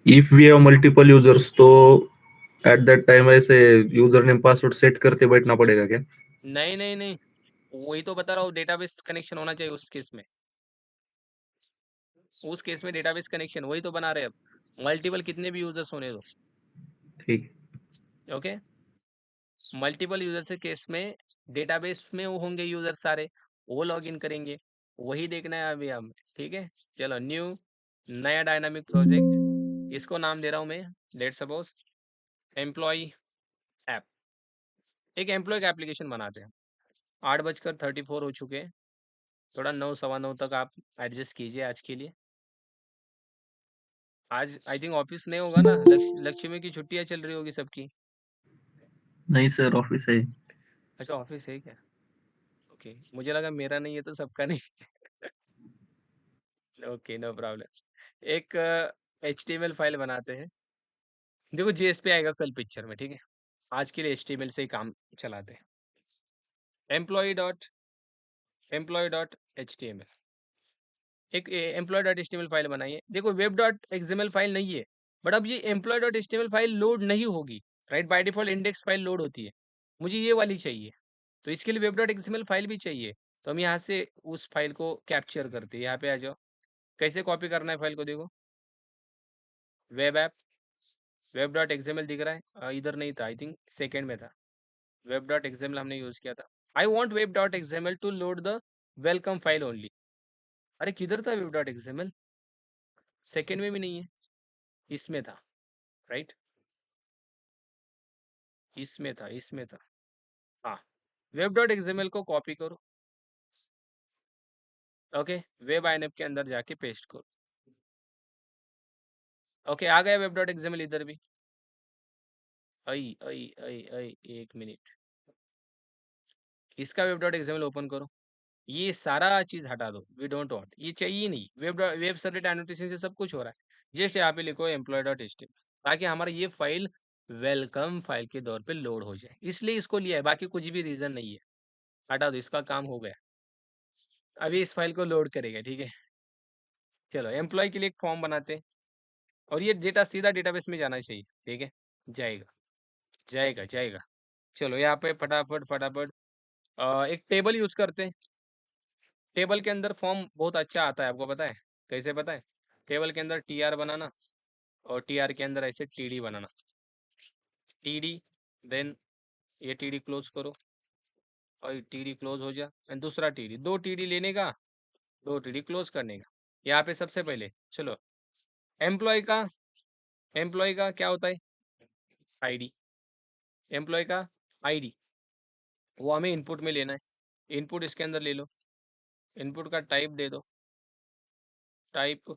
If we have multiple users तो एट दैट टाइम ऐसे यूजर नेम पासवर्ड सेट करके बैठना पड़ेगा क्या? नहीं नहीं नहीं, वही तो बता रहा हूँ, डेटाबेस कनेक्शन होना चाहिए उस केस में। उस केस में डेटाबेस कनेक्शन वही तो बना रहे हैं अब, मल्टीपल कितने भी यूजर्स होने दो। ठीक। ओके, मल्टीपल यूजर्स के केस में डेटाबेस में वो होंगे यूजर सारे, वो लॉगिन करेंगे, वही देखना है अभी हम। ठीक है, चलो न्यू, नया डायनामिक प्रोजेक्ट, इसको नाम दे रहा हूँ मैं, लेट सपोज एम्प्लॉय ऐप। एक एम्प्लॉय का एप्लीकेशन बनाते हैं। 8:34 हो चुके हैं, थोड़ा 9 सवा 9 तक आप एडजस्ट कीजिए आज के लिए। आज आई थिंक ऑफिस नहीं होगा ना, लक्ष्मी की छुट्टियां चल रही होगी सबकी। नहीं सर, ऑफिस है। अच्छा ऑफिस है क्या? ओके, मुझे लगा मेरा नहीं है तो सबका नहीं। Okay, no problem. एक HTML फाइल बनाते हैं, देखो JS पे आएगा कल पिक्चर में, ठीक है? आज के लिए HTML से ही काम चलाते हैं। employee.html, एक employee.html फाइल बनाइए। देखो web.xml फाइल नहीं है, बट अब ये employee.html फाइल लोड नहीं होगी, right? By default index file load होती है, मुझे ये वाली चाहिए, तो इसके लिए web.xml फाइल भी चाहिए। तो हम यहाँ से उस फाइल को कैप्चर करते हैं, यहाँ पे आ जाओ। कैसे कॉपी करना है फाइल को, देखो, वेब ऐप, web.xml दिख रहा है, इधर नहीं था, आई थिंक सेकेंड में था। web.xml हमने यूज किया था। I want web.xml to load the welcome file only. अरे किधर था web.xml? सेकेंड में भी नहीं है, इसमें था, राइट? इसमें था हाँ। web.xml को कॉपी करो, ओके, वेब आइनएप के अंदर जाके पेस्ट करो। ओके, आ गया web.xml इधर भी। आई आई आई आई, एक मिनट, इसका web.xml ओपन करो। ये सारा चीज हटा दो, वी डोंट वांट, ये चाहिए ही नहीं। वेब सर्वलेट एनोटेशन से सब कुछ हो रहा है। जस्ट यहाँ पे लिखो employee.html, ताकि हमारा ये फाइल वेलकम फाइल के तौर पे लोड हो जाए, इसलिए इसको लिया है, बाकी कुछ भी रीजन नहीं है। हटा दो, इसका काम हो गया। अभी इस फाइल को लोड करेगा, ठीक है? चलो एम्प्लॉय के लिए एक फॉर्म बनाते हैं, और ये डेटा सीधा डेटाबेस में जाना चाहिए, ठीक है? जाएगा जाएगा जाएगा। चलो यहाँ पे फटाफट फटाफट एक टेबल यूज करते हैं। टेबल के अंदर फॉर्म बहुत अच्छा आता है, आपको पता है कैसे? पता है, टेबल के अंदर TR बनाना, और TR के अंदर ऐसे TD बनाना, TD, देन ये TD क्लोज करो, और TD क्लोज हो जा, एंड दूसरा TD, दो TD लेने का, दो TD क्लोज करने का। यहाँ पे सबसे पहले चलो, एम्प्लॉय का एम्प्लॉय का क्या होता है? ID, एम्प्लॉय का ID, वो हमें इनपुट में लेना है। इनपुट इसके अंदर ले लो, इनपुट का टाइप दे दो, टाइप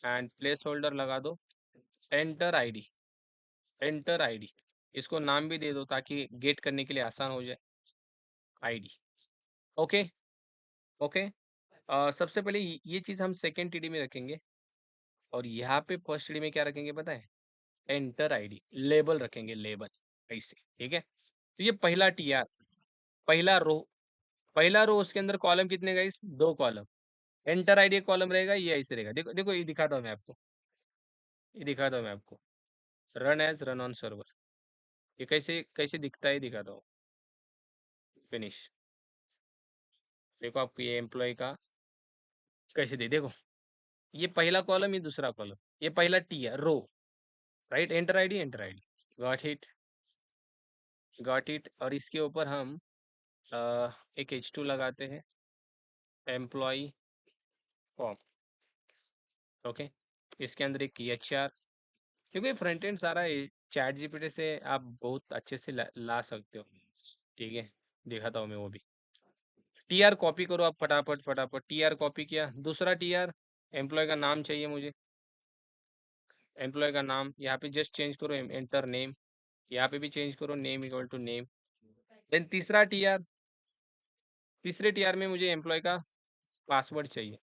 एंड प्लेस होल्डर लगा दो, एंटर आईडी, एंटर आईडी, इसको नाम भी दे दो ताकि गेट करने के लिए आसान हो जाए, आईडी। Okay, okay. सबसे पहले ये चीज़ हम सेकेंड TD में रखेंगे, और यहाँ पे फर्स्ट TD में क्या रखेंगे पता है? एंटर आईडी, लेबल रखेंगे, लेबल, ऐसे, ठीक है? तो ये पहला TR, पहला रो, पहला रो, उसके अंदर कॉलम कितने गाइस? दो कॉलम। एंटर आईडी कॉलम रहेगा, ये ऐसे रहेगा, देखो देखो, ये दिखाता हूँ मैं आपको, ये दिखाता हूँ मैं आपको, run as run on server, ये कैसे कैसे दिखता है दिखाता हूँ। फिनिश, देखो आपको ये एम्प्लॉय का कैसे दे, देखो, ये पहला कॉलम, ये दूसरा कॉलम, ये पहला टी है, row, right, enter ID, got it, got it. और इसके ऊपर हम एक H2 लगाते हैं, एम्प्लॉय फॉर्म। ओके, इसके अंदर एक HR, क्योंकि फ्रंट एंड सारा चैट जीपीटी से आप बहुत अच्छे से ला सकते हो। ठीक है, दिखाता हूँ मैं वो भी। TR कॉपी करो आप फटाफट फटाफट। TR कॉपी किया। दूसरा TR, एम्प्लॉय का नाम चाहिए मुझे, एम्प्लॉय का नाम यहाँ पे जस्ट चेंज करो, एंटर नेम, यहाँ पे भी चेंज करो, name equal to name. Then तीसरा TR, तीसरे TR में मुझे एम्प्लॉय का पासवर्ड चाहिए,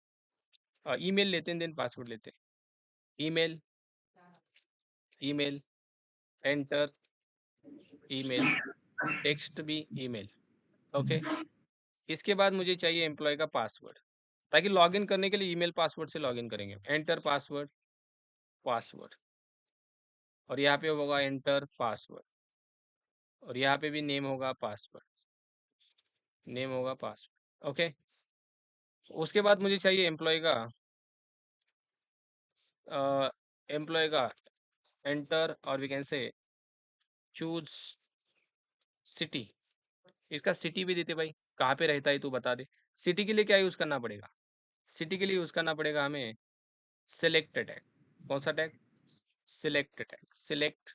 ईमेल लेते हैं, देन पासवर्ड लेते हैं। Email, email, enter, email, text भी ईमेल। ओके, इसके बाद मुझे चाहिए एम्प्लॉय का पासवर्ड, ताकि लॉगिन करने के लिए ईमेल पासवर्ड से लॉगिन करेंगे। एंटर पासवर्ड, पासवर्ड, और यहाँ पे होगा एंटर पासवर्ड, और यहाँ पे भी नेम होगा पासवर्ड, नेम होगा पासवर्ड। ओके, उसके बाद मुझे चाहिए एम्प्लॉय का एंटर, और we can say choose city. इसका सिटी भी देते भाई, कहाँ पे रहता है तू बता दे। सिटी के लिए क्या यूज़ करना पड़ेगा? सिटी के लिए यूज़ करना पड़ेगा हमें सिलेक्ट टैग। कौन सा tag? Select tag. Select,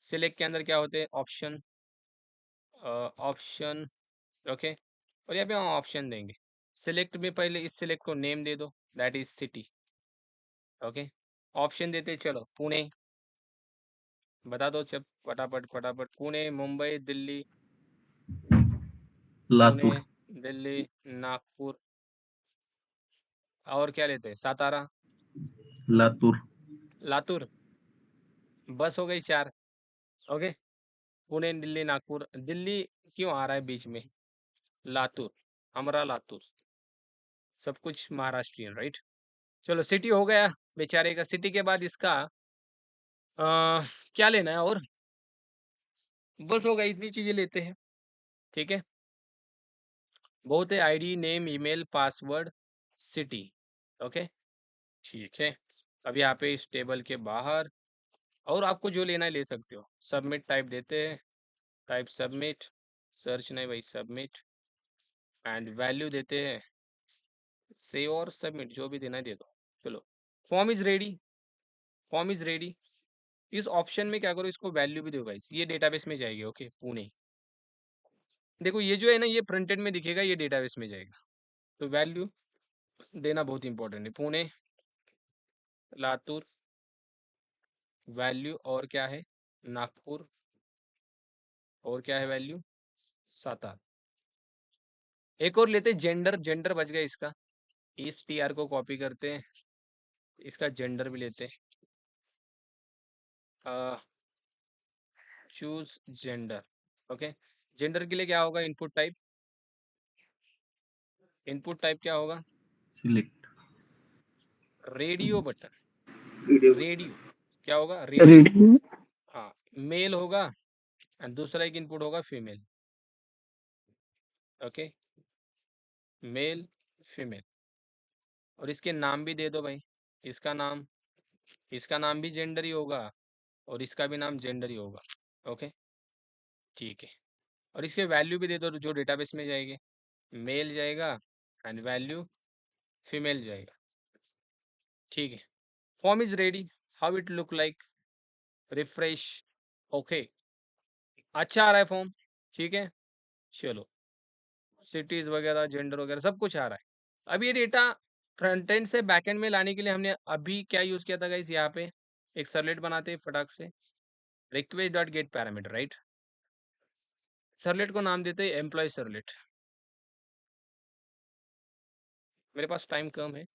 select के अंदर क्या होते हैं? Option, option. ओके, और यहाँ पे हम ऑप्शन देंगे। सिलेक्ट में पहले इस सिलेक्ट को नेम दे दो, that is city. Okay, option देते चलो, पुणे, बता दो जब, फटाफट फटाफट। पुणे, मुंबई, दिल्ली, पुणे, लातूर, दिल्ली, नागपुर, और क्या लेते हैं? सातारा, लातूर, लातूर, बस हो गई 4। ओके, पुणे, दिल्ली, नागपुर। दिल्ली क्यों आ रहा है बीच में? लातूर, हमारा लातूर, सब कुछ महाराष्ट्रियन, राइट। चलो, सिटी हो गया बेचारे का। सिटी के बाद इसका क्या लेना है? और बस हो गई, इतनी चीजें लेते हैं। ठीक है, बहुत है, ID, name, email, password, city. Okay, ठीक है। अब यहाँ पे इस टेबल के बाहर, और आपको जो लेना है ले सकते हो। सबमिट टाइप देते हैं, टाइप सबमिट, सर्च नहीं भाई, सबमिट, एंड वैल्यू देते हैं, सेव और सबमिट, जो भी देना है दे दो। चलो, form is ready, form is ready. इस ऑप्शन में क्या करो, इसको वैल्यू भी दो गाइस, ये डेटाबेस में जाएगी। ओके, पुणे, देखो ये जो है ना, ये फ्रंट एंड में दिखेगा, ये डेटाबेस में जाएगा, तो वैल्यू देना बहुत इंपॉर्टेंट है। पुणे, लातूर, वैल्यू, और क्या है? नागपुर, और क्या है वैल्यू? सातारा। एक और लेते, जेंडर, जेंडर बच गया इसका। इस TR को कॉपी करते हैं, इसका जेंडर भी लेते हैं, चूज जेंडर। ओके, जेंडर के लिए क्या होगा? इनपुट टाइप, इनपुट टाइप क्या होगा? Select, radio button, video, radio, क्या होगा? रेडियो। हाँ, मेल होगा, एंड दूसरा एक इनपुट होगा फीमेल। ओके, मेल, फीमेल, और इसके नाम भी दे दो भाई। इसका नाम, इसका नाम भी जेंडर ही होगा, और इसका भी नाम जेंडर ही होगा। ओके, ठीक है, और इसके वैल्यू भी दे दो, जो डेटाबेस में जाएंगे। मेल जाएगा, एंड वैल्यू फीमेल जाएगा। ठीक है, form is ready, how it look like, refresh. Okay, अच्छा आ रहा है फॉर्म, ठीक है। चलो, सिटीज वगैरह, जेंडर वगैरह सब कुछ आ रहा है। अब ये डेटा फ्रंट एंड से बैक एंड में लाने के लिए हमने अभी क्या यूज किया था गाइस? यहाँ पे एक सर्लेट बनाते हैं फटाक से, request dot get parameter, right. Servlet को नाम देते हैं एम्प्लॉय सर्लेट। मेरे पास टाइम कम है,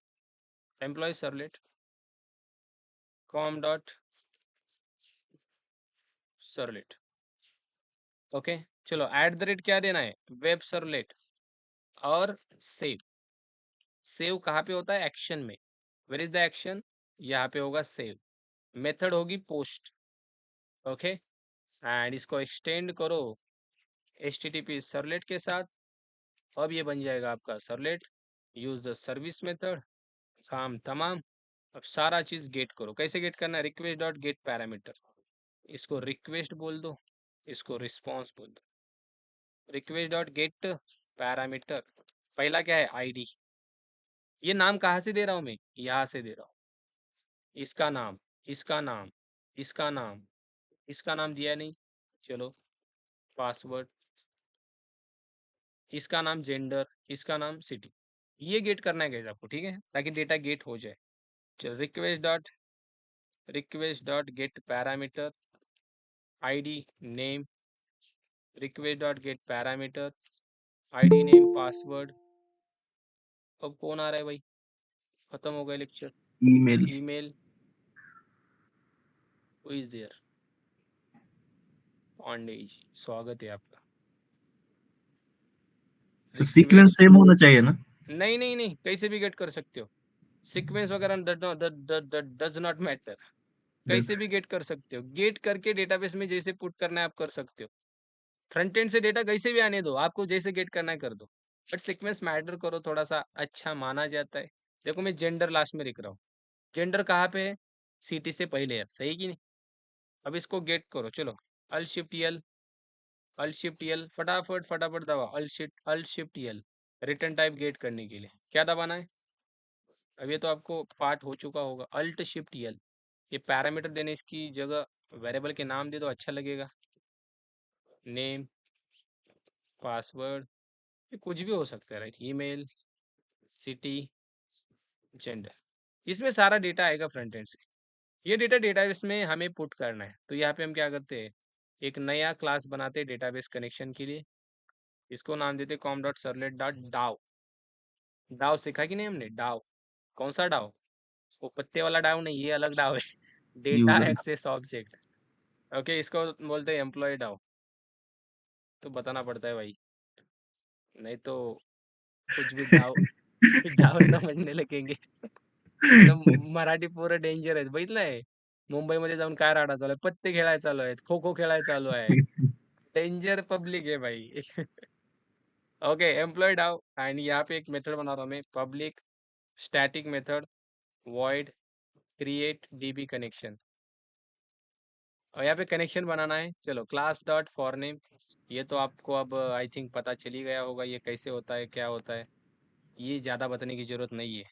एम्प्लॉय सर्लेट कॉम डॉट सर्लेट। ओके, चलो, @ क्या देना है? वेब सर्लेट, और सेव। सेव कहाँ पे होता है? एक्शन में। Where is the action? यहाँ पे होगा सेव। मेथड होगी पोस्ट। ओके, एंड इसको एक्सटेंड करो HTTP सर्लेट के साथ। अब ये बन जाएगा आपका servlet. Use the service method, काम तमाम। अब सारा चीज गेट करो। कैसे गेट करना है? रिक्वेस्ट डॉट गेट पैरामीटर, इसको रिक्वेस्ट बोल दो, इसको रिस्पॉन्स बोल दो। रिक्वेस्ट डॉट गेट पैरामीटर, पहला क्या है? आईडी। ये नाम कहाँ से दे रहा हूँ मैं? यहाँ से दे रहा हूँ। इसका नाम, इसका नाम, इसका नाम, इसका नाम दिया नहीं, चलो पासवर्ड, इसका नाम जेंडर, इसका नाम सिटी। ये गेट करना है गाइस आपको, ठीक है, ताकि डेटा गेट हो जाए। चलो request dot get parameter, ID name, request dot get parameter, ID name password. अब कौन आ रहा है भाई? खत्म हो गया लेक्चर। Email. Email, who is there? Pandey ji, स्वागत है आपका। सीक्वेंस रिक्वेस्ट, सेम होना चाहिए ना? नहीं नहीं नहीं, कैसे भी गेट कर सकते हो। सीक्वेंस वगैरह डज नॉट मैटर, कैसे भी गेट कर सकते हो। गेट करके डेटाबेस में जैसे पुट करना है आप कर सकते हो। फ्रंट एंड से डेटा कैसे भी आने दो, आपको जैसे गेट करना है कर दो, बट सीक्वेंस मैटर करो, थोड़ा सा अच्छा माना जाता है। देखो मैं जेंडर लास्ट में लिख रहा हूँ। जेंडर कहाँ पे है? सिटी से पहले है, सही कि नहीं? अब इसको गेट करो, चलो अल शिफ्ट यल, अल शिफ्ट यल, फटाफट फटाफट दबा, अल शिफ्ट यल। रिटर्न टाइप गेट करने के लिए क्या दबाना है? अब ये तो आपको पार्ट हो चुका होगा। अल्ट शिफ्ट यल, ये पैरामीटर देने इसकी जगह वेरिएबल के नाम दे दो, अच्छा लगेगा। नेम, पासवर्ड, ये कुछ भी हो सकता है, राइट? ईमेल, सिटी, जेंडर, इसमें सारा डेटा आएगा फ्रंट एंड से। ये डेटा डेटाबेस में हमें पुट करना है, तो यहाँ पे हम क्या करते हैं, एक नया क्लास बनाते हैं डेटाबेस कनेक्शन के लिए। इसको नाम देते कॉम डॉट सर्वलेट डॉट डाव। डाव सीखा कि नहीं हमने? डाव, कौन सा डाव? वो पत्ते वाला डाव नहीं, ये अलग डाव है। Data user. Access object. Okay, इसको बोलते हैं एम्प्लॉय डाव। तो बताना पड़ता है भाई, नहीं तो कुछ भी डाव डाव समझने लगेंगे। नाही तर मराठी पोरं डेंजर आहेत, बघितलंय? मुंबईमध्ये जाऊन काय राडा चालू आहे, पत्ते खेळायला चालू आहेत, खो खो खेळायला चालू आहे, डेंजर पब्लिक है भाई। ओके, एम्प्लॉय डाव, एंड यहाँ पे एक मेथड बना रहा हूँ मैं, public static method void create DB connection. और यहाँ पे कनेक्शन बनाना है। चलो क्लास डॉट फॉर नेम, ये तो आपको अब आई थिंक पता चल ही गया होगा ये कैसे होता है, क्या होता है। ये ज़्यादा बताने की ज़रूरत नहीं है।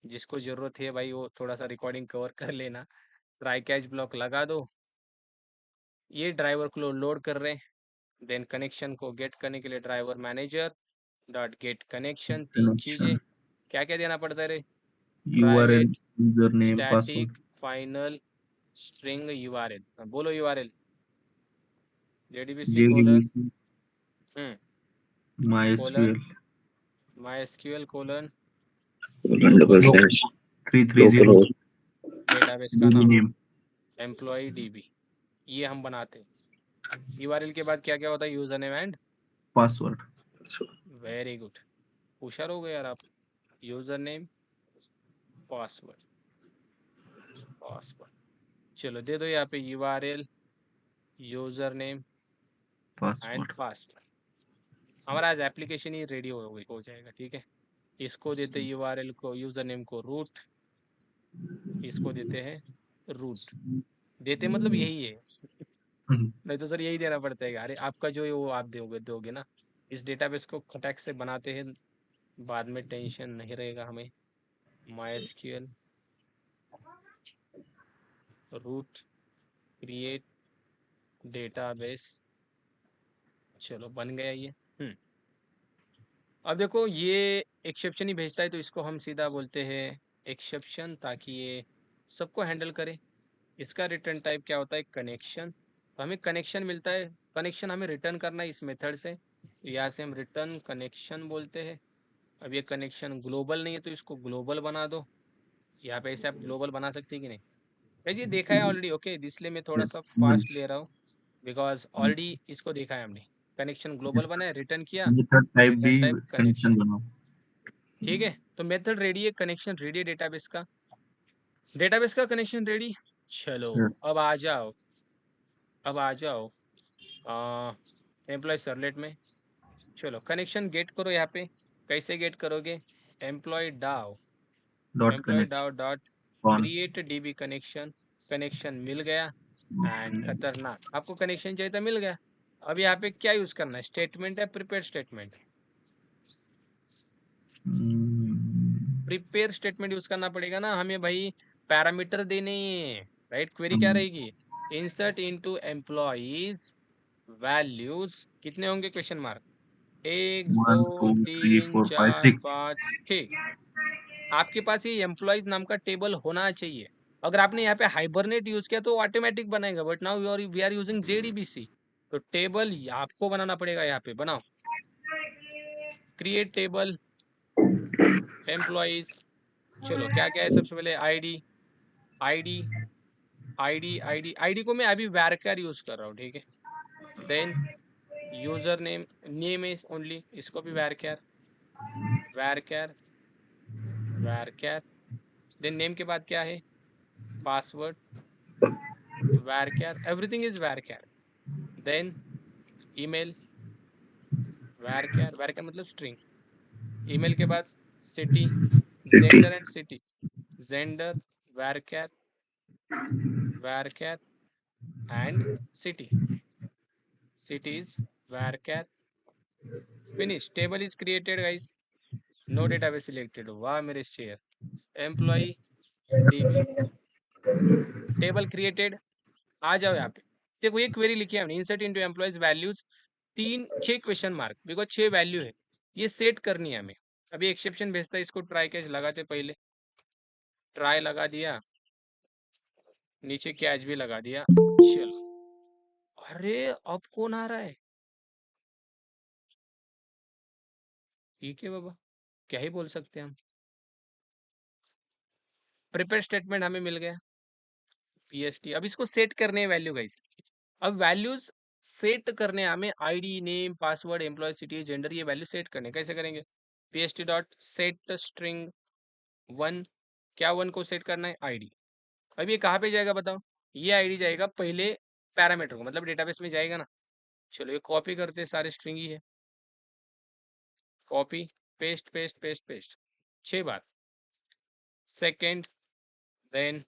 जिसको ज़रूरत है भाई वो थोड़ा सा रिकॉर्डिंग कवर कर लेना। ट्राई कैच ब्लॉक लगा दो। ये ड्राइवर को लोड कर रहे हैं। देन कनेक्शन को गेट करने के लिए driver manager dot get connection, तीन चीज़ें कनेक्शन। क्या क्या देना पड़ता है रे? URL, private user name, static password. Final string URL, बोलो URL. JDBC colon, JDBC, colon, MySQL, my SQL colon, double local slash host, 330, database का डीबी नाम, नेम, एम्प्लॉय डीबी, ये हम बनाते हैं। यूआरएल के बाद क्या क्या होता है? User name and, password. Very good, होशियार हो गए यार आप। यूजर नेम, पासवर्ड, पासवर्ड, चलो दे दो यहाँ पे URL, user name and password. Password. हमारा आज एप्लीकेशन ही रेडी हो जाएगा, ठीक है। इसको देते यूआरएल को, यूजर नेम को रूट, इसको देते हैं रूट। देते मतलब यही है। नहीं तो सर यही देना पड़ता है, अरे आपका जो है वो आप दोगे दोगे ना। इस डेटाबेस को खटक से बनाते हैं, बाद में टेंशन नहीं रहेगा हमें। माइस्क्यूएल रूट क्रिएट डेटाबेस, चलो बन गया ये। अब देखो ये एक्सेप्शन ही भेजता है, तो इसको हम सीधा बोलते हैं एक्सेप्शन, ताकि ये सबको हैंडल करे। इसका रिटर्न टाइप क्या होता है? कनेक्शन। तो हमें कनेक्शन मिलता है, कनेक्शन हमें रिटर्न करना है इस मेथड से, तो यहाँ से हम रिटर्न कनेक्शन बोलते हैं। अब ये कनेक्शन ग्लोबल नहीं है तो इसको ग्लोबल बना दो। यहाँ पे ऐसे आप ग्लोबल बना सकते हैं कि नहीं? भाई ये देखा है ऑलरेडी, ओके, इसलिए मैं थोड़ा सा फास्ट ले रहा हूँ, बिकॉज ऑलरेडी इसको देखा है हमने। कनेक्शन ग्लोबल बना है, रिटर्न किया, मेथड टाइप भी रिटर्न टाइप कनेक्शन कनेक्शन, बनाओ। ठीक है। तो मेथड रेडी है, कनेक्शन रेडी है, डेटाबेस का, डेटाबेस का कनेक्शन रेडी। चलो अब आ जाओ, अब आ जाओ एम्प्लॉय सर्वलेट में। चलो कनेक्शन गेट करो यहाँ पे। कैसे गेट करोगे? Employee DAO, dot employee connection. DAO dot create DB connection, connection मिल गया एंड खतरनाक, आपको कनेक्शन चाहिए था मिल गया। अब यहाँ पे क्या यूज करना है, स्टेटमेंट है prepare statement, prepare statement use करना पड़ेगा ना हमें भाई, पैरामीटर देने राइट। क्वेरी क्या रहेगी, इंसर्ट इनटू एम्प्लॉइज वैल्यूज कितने होंगे क्वेश्चन मार्क, 1 2 1 2 3 3 4 5 4 6 5 6। आपके पास ये एम्प्लॉइज नाम का टेबल होना चाहिए। अगर आपने यहाँ पे हाइबरनेट यूज किया तो ऑटोमेटिक बनाएगा, but now we are using JDBC, तो टेबल आपको बनाना पड़ेगा। यहाँ पे बनाओ, क्रिएट टेबल एम्प्लॉइज। चलो क्या क्या है, सबसे पहले ID, ID ID ID ID को मैं अभी वैरकर यूज कर रहा हूँ, ठीक है। Then user name, name is only, इसको भी वैरकर, वैरकर वैरकर। देन नेम के बाद क्या है, password, varchar, everything is varchar. Then email, varchar, varchar मतलब स्ट्रिंग। ईमेल के बाद city, city gender and city, gender varchar, varchar and city, city is varchar. Finish, table is created guys, no database selected, वाह मेरे शेयर। Employee DB, table created. आ जाओ यहाँ पे, देखो ये क्वेरी लिखी है हमने, insert into employees values, 6 question mark, because 6 value है, ये सेट करनी है हमें। अभी एक्सेप्शन भेजता है, इसको ट्राई कैच लगाते पहले, ट्राई लगा दिया, नीचे कैच भी लगा दिया। चलो, अरे अब कौन आ रहा है, ठीक है बाबा, क्या ही बोल सकते हैं हम। प्रिपेयर स्टेटमेंट हमें मिल गया, पीएसटी। अब इसको सेट करने हैं वैल्यू गाइस। अब वैल्यूज सेट करने हैं हमें, ID, name, password, employee, city, gender, ये वैल्यू सेट करने, कैसे करेंगे, पीएसटी डॉट सेट स्ट्रिंग 1, क्या 1 को सेट करना है, आईडी। अब ये कहाँ पे जाएगा बताओ, ये आईडी जाएगा पहले पैरामीटर को, मतलब डेटाबेस में जाएगा ना। चलो ये कॉपी करते, सारे स्ट्रिंग ही है, copy paste paste paste paste 6 बार। सेकेंड, देन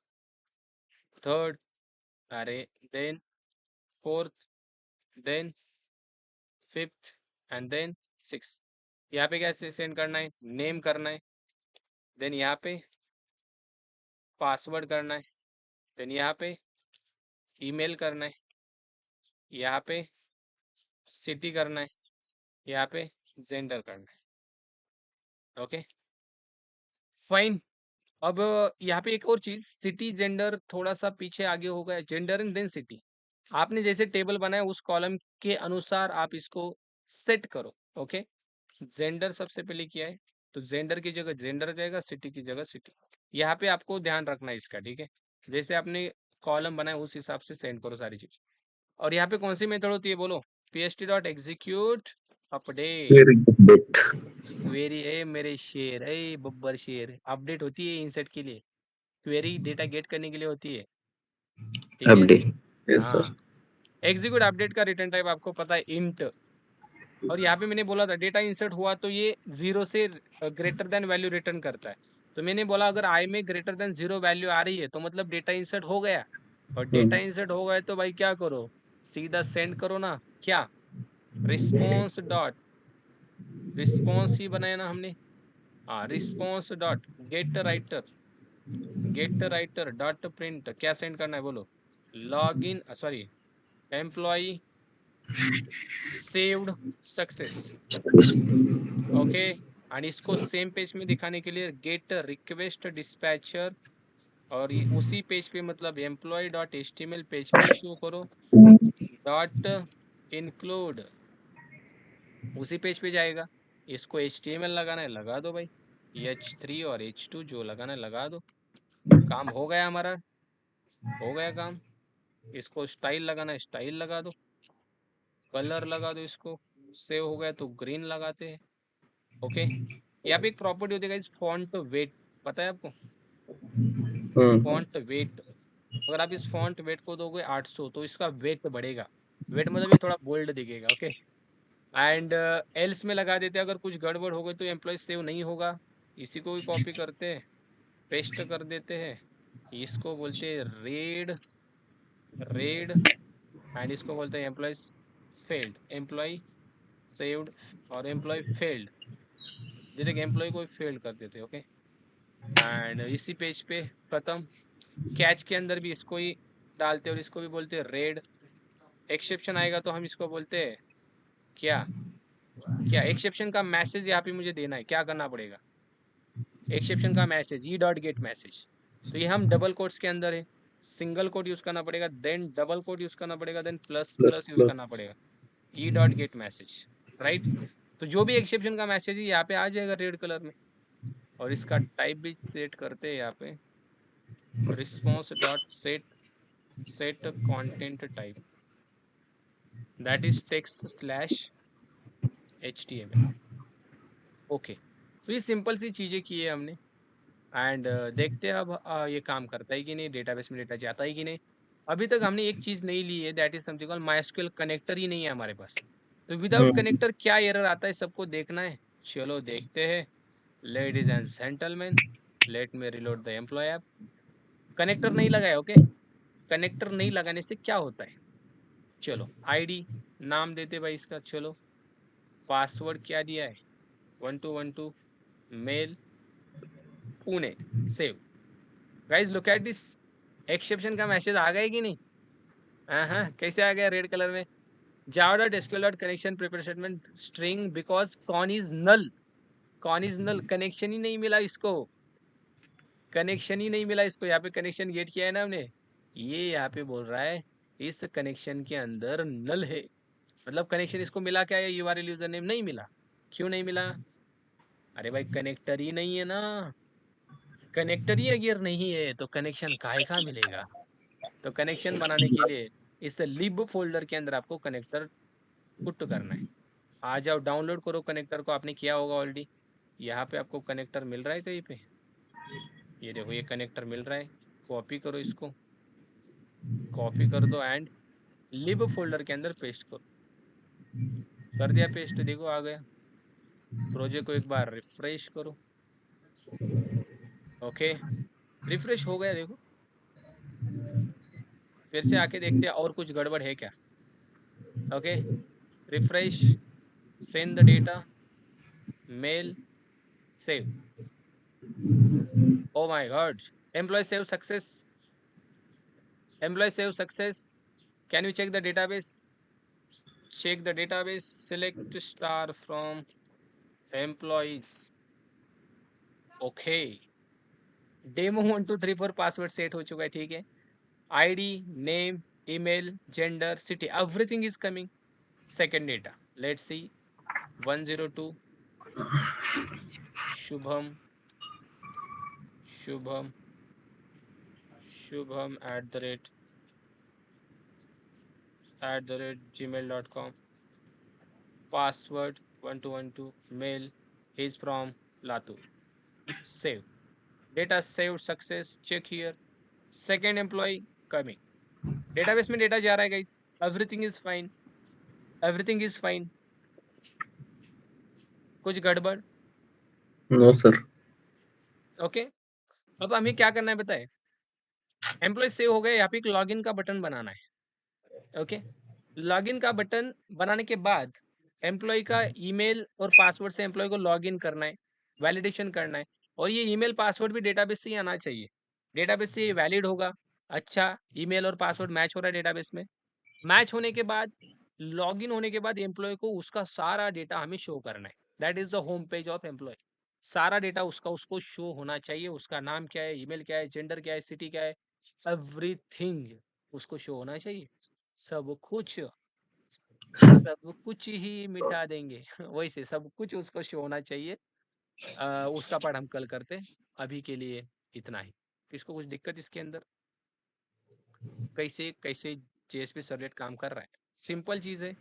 थर्ड, अरे then fourth, then fifth and then six. यहाँ पे क्या सेंड करना है, नेम करना है, देन यहाँ पे पासवर्ड करना है, देन यहाँ पे ईमेल करना है, यहाँ पे सिटी करना है, यहाँ पे जेंडर करना है। Okay fine. अब यहाँ पे एक और चीज, सिटी जेंडर थोड़ा सा पीछे आगे हो गया, जेंडर एंड देन सिटी। आपने जैसे टेबल बनाया उस कॉलम के अनुसार आप इसको सेट करो। ओके, जेंडर सबसे पहले किया है, तो जेंडर की जगह जेंडर जाएगा, सिटी की जगह सिटी। यहाँ पे आपको ध्यान रखना है इसका, ठीक है। जैसे आपने कॉलम बनाया उस हिसाब से सेंड करो सारी चीज। और यहाँ पे कौन सी मेथड होती है बोलो, pst dot execute update, very good query है मेरे शेर, ए बब्बर शेर, अपडेट होती है इंसर्ट के लिए, क्वेरी डेटा गेट करने के लिए होती है, ठीक है। Update yes sir. हाँ, एग्जीक्यूट अपडेट का रिटर्न टाइप आपको पता है, इंट। और यहाँ पे मैंने बोला था डेटा इंसर्ट हुआ तो ये 0 से ग्रेटर देन वैल्यू रिटर्न करता है। तो मैंने बोला अगर आई में ग्रेटर देन 0 वैल्यू आ रही है तो मतलब डेटा इंसर्ट हो गया। और डेटा इंसर्ट हो गया तो भाई क्या करो, सीधा सेंड करो ना, क्या, रिस्पॉन्स डॉट, रिस्पॉन्स ही बनाया ना हमने, हाँ, response dot get writer, get writer dot print, क्या सेंड करना है बोलो, log in, sorry, employee saved success. Okay, और इसको सेम पेज में दिखाने के लिए गेट रिक्वेस्ट डिस्पैचर, और ये उसी पेज पे मतलब एम्प्लॉय डॉट एचटीएमएल पेज पे शो करो, डॉट इंक्लूड उसी पेज पे जाएगा। इसको एचटीएमएल लगाना है लगा दो भाई, H3 और H2 जो लगाना है लगा दो, काम हो गया हमारा, हो गया काम। इसको स्टाइल लगाना है स्टाइल लगा दो, कलर लगा दो, इसको सेव हो गया तो ग्रीन लगाते हैं। ओके, यहाँ पे एक प्रॉपर्टी होती है गाइस, फॉन्ट वेट, पता है आपको, फॉन्ट वेट। अगर आप इस फॉन्ट वेट को दोगे 800 तो इसका वेट बढ़ेगा, वेट मतलब ये थोड़ा बोल्ड दिखेगा। ओके, एंड एल्स में लगा देते हैं, अगर कुछ गड़बड़ हो गई तो एम्प्लॉय सेव नहीं होगा। इसी को भी कॉपी करते हैं, पेस्ट कर देते हैं, इसको बोलते हैं रेड रेड एंड इसको बोलते हैं एम्प्लॉय फेल्ड, एम्प्लॉय सेव्ड और एम्प्लॉय फेल्ड। डायरेक्ट एम्प्लॉय को फेल्ड कर देते, ओके। एंड इसी पेज पे खत्म। कैच के अंदर भी इसको ही डालते और इसको भी बोलते हैं रेड। एक्सेप्शन आएगा तो हम इसको बोलते हैं क्या क्या एक्सेप्शन का मैसेज यहाँ पे मुझे देना है, क्या करना पड़ेगा? एक्सेप्शन का मैसेज ई डॉट गेट मैसेज। तो ये हम डबल कोट्स के अंदर है, सिंगल कोट यूज करना पड़ेगा, देन डबल कोट यूज करना पड़ेगा, then plus plus plus use plus. करना पड़ेगा, e dot get message, right. तो जो भी एक्सेप्शन का मैसेज है यहाँ पे आ जाएगा रेड कलर में। और इसका टाइप भी सेट करते हैं यहाँ पे, response dot set set content type, that is text slash HTML, okay. तो ये सिंपल सी चीज़ें की है हमने। एंड देखते हैं अब ये काम करता है कि नहीं, डेटाबेस में डेटा जाता है कि नहीं। अभी तक हमने एक चीज़ नहीं ली है, that is something called MySQL connector ही नहीं है हमारे पास। तो विदाउट हम्म, कनेक्टर क्या एरर आता है सबको देखना है, चलो देखते हैं। Ladies and gentleman, let me reload the employee app. Connector नहीं लगाया, ओके। कनेक्टर नहीं लगाने से क्या होता है, चलो आईडी नाम देते भाई इसका, चलो पासवर्ड क्या दिया है, 1212 mail Pune, save. Guys look at this, exception का मैसेज आ गया कि नहीं? हाँ हाँ, कैसे आ गया रेड कलर में? java dot SQL dot connection prepare statement string because con is null, con is null, connection ही नहीं मिला इसको, कनेक्शन ही नहीं मिला इसको। यहाँ पे कनेक्शन गेट किया है ना हमने, ये यहाँ पे बोल रहा है इस कनेक्शन के अंदर नल है, मतलब कनेक्शन इसको मिला क्या है, यूआरएल यूजर नेम नहीं मिला। क्यों नहीं मिला? अरे भाई कनेक्टर ही नहीं है ना, कनेक्टर ही अगर नहीं है तो कनेक्शन काहे का मिलेगा? तो कनेक्शन बनाने के लिए इस लिब फोल्डर के अंदर आपको कनेक्टर पुट करना है। आ जाओ डाउनलोड करो कनेक्टर को, आपने किया होगा ऑलरेडी। यहाँ पे आपको कनेक्टर मिल रहा है कहीं पे, ये देखो ये कनेक्टर मिल रहा है। कॉपी करो इसको, कॉपी कर दो एंड लिब फोल्डर के अंदर पेस्ट करो। कर दिया पेस्ट, देखो आ गया। प्रोजेक्ट को एक बार रिफ्रेश करो, ओके रिफ्रेश हो गया देखो। फिर से आके देखते हैं और कुछ गड़बड़ है क्या, okay refresh, send the data, mail, save. Oh my god. Employee save success. Employee save success. Can you check the database? Check the database. Select star from employees. Okay. Demo 1 2 3 4 password set हो चुका है, ठीक है। ID, name, email, gender, city, everything is coming. Second data. Let's see. 102 Shubham, Shubham, Shubham @ gmail.com. Password 1212, mail, he's from Latur. Save. Data saved success, check here. Second employee coming. Database में data जा रहा है guys. Everything is fine. Everything is fine. कुछ गड़बड़? No sir. Okay. अब हमें क्या करना है बताए, एम्प्लॉय सेव हो गया, यहाँ पे एक लॉगिन का बटन बनाना है, ओके। लॉगिन का बटन बनाने के बाद एम्प्लॉय का ईमेल और पासवर्ड से एम्प्लॉय को लॉगिन करना है, वैलिडेशन करना है। और ये ईमेल पासवर्ड भी डेटाबेस से ही आना चाहिए, डेटाबेस से ये वैलिड होगा। अच्छा ईमेल और पासवर्ड मैच हो रहा है डेटाबेस में, मैच होने के बाद लॉगिन होने के बाद एम्प्लॉय को उसका सारा डेटा हमें शो करना है, that is the home page of employee. सारा डेटा उसका उसको शो होना चाहिए, उसका नाम क्या है, ईमेल क्या है, जेंडर क्या है, सिटी क्या है, एवरीथिंग उसको शो होना चाहिए। सब कुछ, सब कुछ ही मिटा देंगे वैसे सब कुछ उसको शो होना चाहिए। उसका पार्ट हम कल करते हैं, अभी के लिए इतना ही। इसको कुछ दिक्कत इसके अंदर, कैसे कैसे जेएसपी सर्वलेट काम कर रहा है, सिंपल चीज़ है।